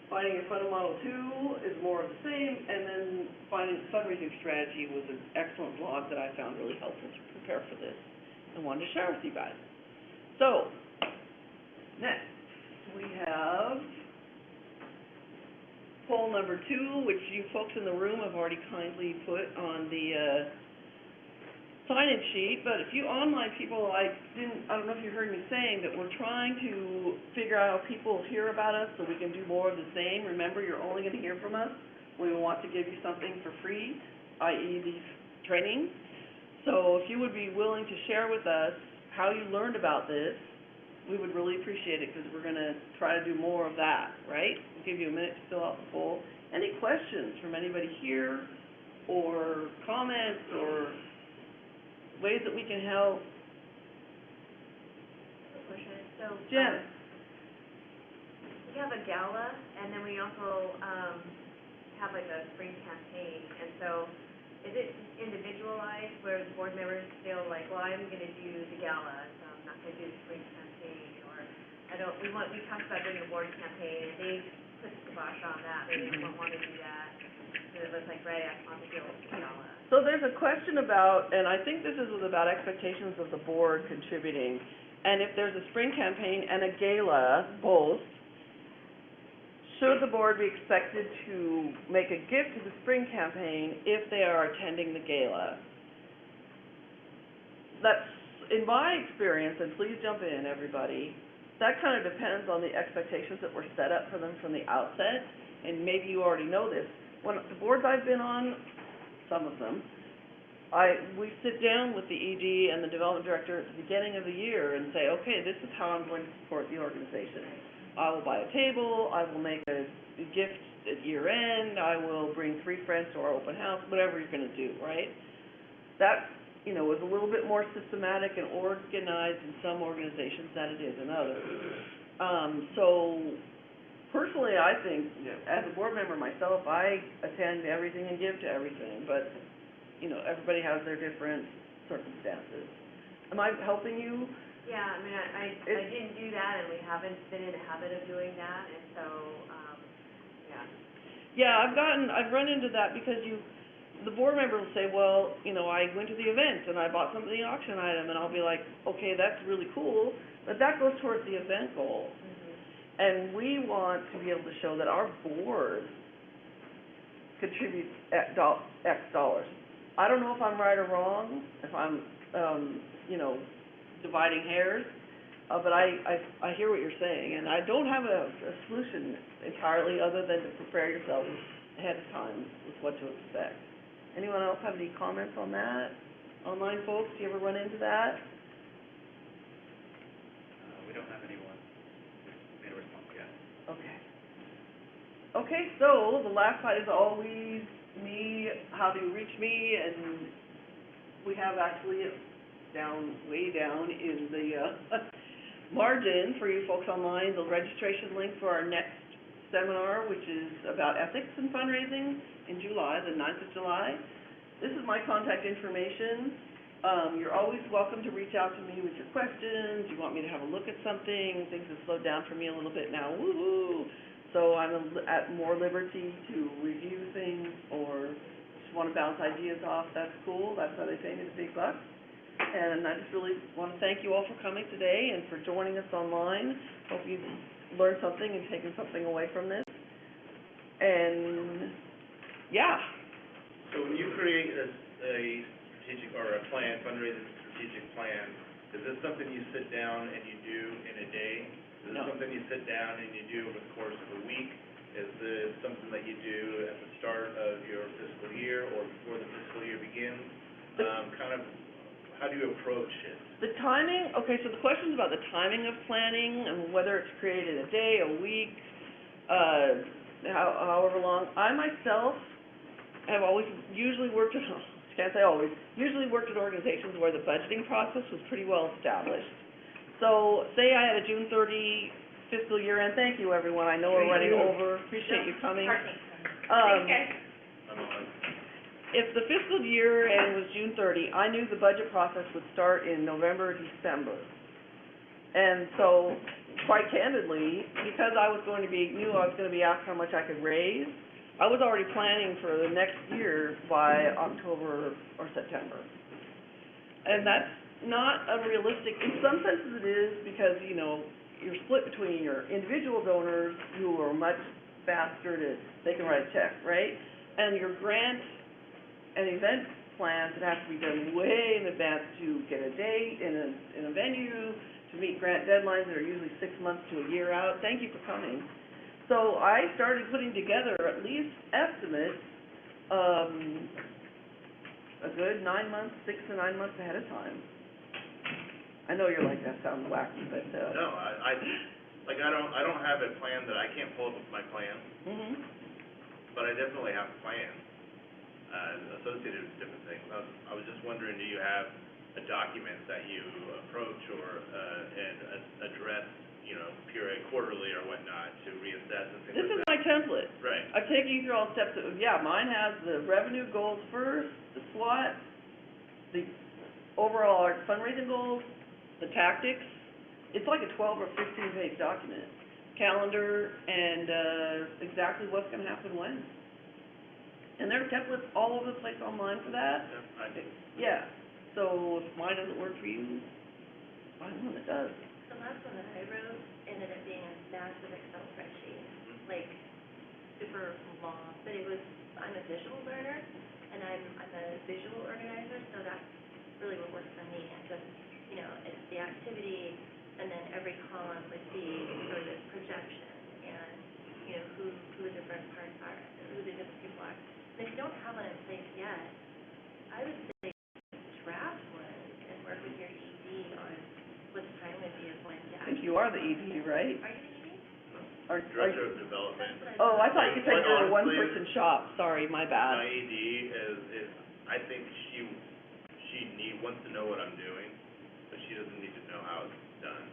Finding your funding model 2 is more of the same, and then finding fundraising strategy was an excellent blog that I found really helpful to prepare for this and wanted to share with you guys. So, next, we have poll number 2, which you folks in the room have already kindly put on the sign-in sheet, but if you online people, I don't know if you heard me saying that we're trying to figure out how people hear about us so we can do more of the same. Remember, you're only going to hear from us when we want to give you something for free, i.e. these trainings. So if you would be willing to share with us how you learned about this, we would really appreciate it, because we're going to try to do more of that, right? We'll give you a minute to fill out the poll. Any questions from anybody here, or comments, or ways that we can help? Question. So, Jen? we have a gala, and then we also, have like a spring campaign, and so is it individualized where the board members feel like, well, I'm gonna do the gala, so I'm not gonna do the spring campaign, or we talked about doing a board campaign, and they put the kibosh on that, they didn't want to do that, so it was like right on the heels of the gala. So there's a question about, and I think this is about expectations of the board contributing, and if there's a spring campaign and a gala, both, should the board be expected to make a gift to the spring campaign if they are attending the gala? That's, in my experience, and please jump in, everybody, that kind of depends on the expectations that were set up for them from the outset, and maybe you already know this. When the boards I've been on, some of them, we sit down with the ED and the development director at the beginning of the year and say, okay, this is how I'm going to support the organization. I will buy a table, I will make a gift at year end, I will bring 3 friends to our open house, whatever you're gonna do, right? That, is a little bit more systematic and organized in some organizations than it is in others. So, personally, I think, as a board member myself, I attend everything and give to everything, but, everybody has their different circumstances. Am I helping you? Yeah, I mean, I didn't do that, and we haven't been in the habit of doing that, and so, yeah. Yeah, I've run into that because the board member will say, well, I went to the event and I bought something, an auction item, and I'll be like, okay, that's really cool, but that goes towards the event goal. Mm-hmm. And we want to be able to show that our board contributes X dollars. I don't know if I'm right or wrong, if I'm, dividing hairs, but I hear what you're saying, and I don't have a solution entirely other than to prepare yourself ahead of time with what to expect. Anyone else have any comments on that? Online folks, do you ever run into that? We don't have anyone made a response yet. Okay. Okay, so the last slide is always me, how do you reach me, and we have actually way down in the margin for you folks online, the registration link for our next seminar, which is about ethics and fundraising in July, the 9th of July. This is my contact information. You're always welcome to reach out to me with your questions. You want me to have a look at something. Things have slowed down for me a little bit now. Woohoo! So I'm at more liberty to review things or just want to bounce ideas off. That's cool. That's how they pay me the big bucks. And I just really want to thank you all for coming today and for joining us online. Hope you've learned something and taken something away from this. And, yeah. So when you create a strategic or a plan, fundraising strategic plan, is this something you sit down and you do in a day? Is this something you sit down and you do over the course of a week? Is this something that you do at the start of your fiscal year or before the fiscal year begins? How do you approach it? The timing, okay, so the question's about the timing of planning and whether it's created a day, a week, however long. I myself have usually worked at organizations where the budgeting process was pretty well established. So say I had a June 30 fiscal year end. Thank you, everyone. I know we're running over. Appreciate you coming. if the fiscal year end was June 30, I knew the budget process would start in November, December. And so, quite candidly, because I was going to be, knew I was going to be asked how much I could raise, I was already planning for the next year by October or September. And that's not unrealistic. In some senses it is, because, you know, you're split between your individual donors who are much faster to, they can write a check, right? And your grant and event plans that have to be done way in advance to get a date in a venue, to meet grant deadlines that are usually 6 months to a year out. Thank you for coming. So I started putting together at least estimates, a good 9 months, 6 to 9 months ahead of time. I know you're like, that sounds wacky, but, No, I don't have a plan that I can't pull up with my plan, but I definitely have a plan, associated with different things. I was just wondering, do you have a document that you approach or, and address, you know, quarterly or whatnot to reassess and things this like is that? my template. Right. I've taken you through all steps of, mine has the revenue goals first, the SWOT, the overall fundraising goals, the tactics. It's like a 12 or 15-page document. Calendar and, exactly what's gonna happen when. And there are templates all over the place online for that. Yeah, so if mine doesn't work for you, find one that does. The last one that I wrote ended up being a massive Excel spreadsheet, like super long, but I'm a visual learner, and I'm a visual organizer, so that's really what works for me. And just, you know, it's the activity, and then every column would be sort of projection, and, you know, who the different parts are, who the different people are. And if you don't have one in place yet, I would say draft one and work with your ED on what the time would be of when to I think actually. you are the ED, right? Are you the ED? Director of Development. That's what Oh, I thought you said you were a Honestly, one-person shop. Sorry, my My bad. ED is, I think she wants to know what I'm doing, but she doesn't need to know how it's done,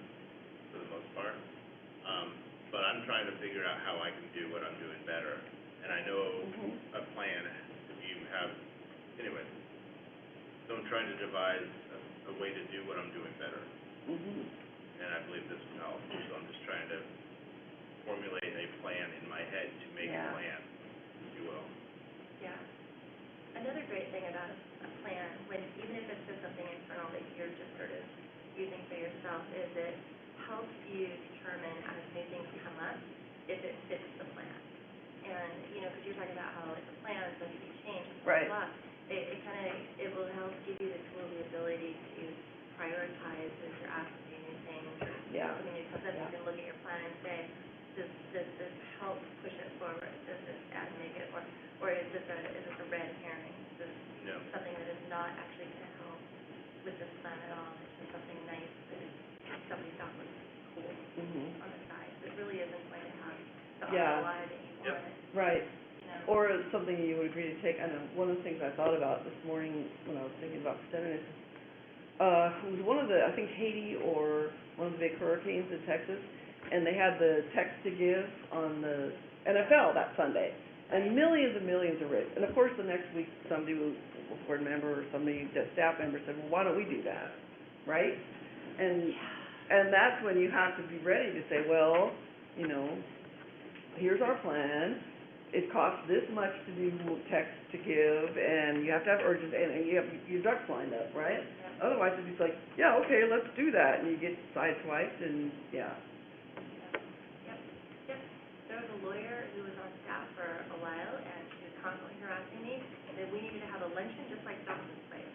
for the most part. But I'm trying to figure out how I can do what I'm doing better, and I know a plan, if you have, anyway. So I'm trying to devise a way to do what I'm doing better, and I believe this will help. So I'm just trying to formulate a plan in my head to make a plan, if you will. Yeah. Another great thing about a plan, even if it's just something internal that you're just sort of using for yourself, is it helps you determine as new things come up if it fits the plan. And, you know, because you're talking about how like the plans that can be changed, blah, blah, blah. It will help give you the tool, the ability to prioritize as you're asked to do new things. Something new comes up, you can look at your plan and say, does this help push it forward? Does this add negative, or is this a red herring? Is this something that is not actually going to help with this plan at all? It's just something nice that somebody thought was cool on the side. It really isn't going to have the ROI that you want. Right. You know? Or something you would agree to take. I know one of the things I thought about this morning when I was thinking about presenting this, it was one of the, I think Haiti or one of the big hurricanes in Texas, and they had the text to give on the NFL that Sunday, and millions and millions are raised. And of course, the next week, somebody, a board member or somebody, a staff member said, well, why don't we do that, right? And that's when you have to be ready to say, well, you know, here's our plan. It costs this much to do text to give, and you have to have urgent, and you have your ducks lined up, right? Otherwise, it's just like, yeah, okay, let's do that, and you get sideswiped, and There was a lawyer who was on staff for a while, and she was constantly harassing me that we needed to have a luncheon just like Dawson's Place.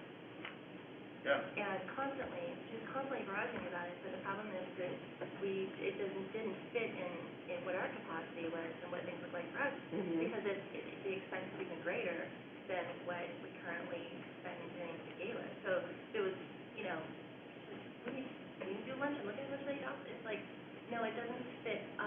Yeah. And she was constantly harassing me about it, but the problem is that it didn't fit in what our capacity was and what things look like for us, because the expense is even greater than what we currently spend doing the gala. So it was, you know, we need to do luncheon, look at what's laid out. It's like, no, it doesn't fit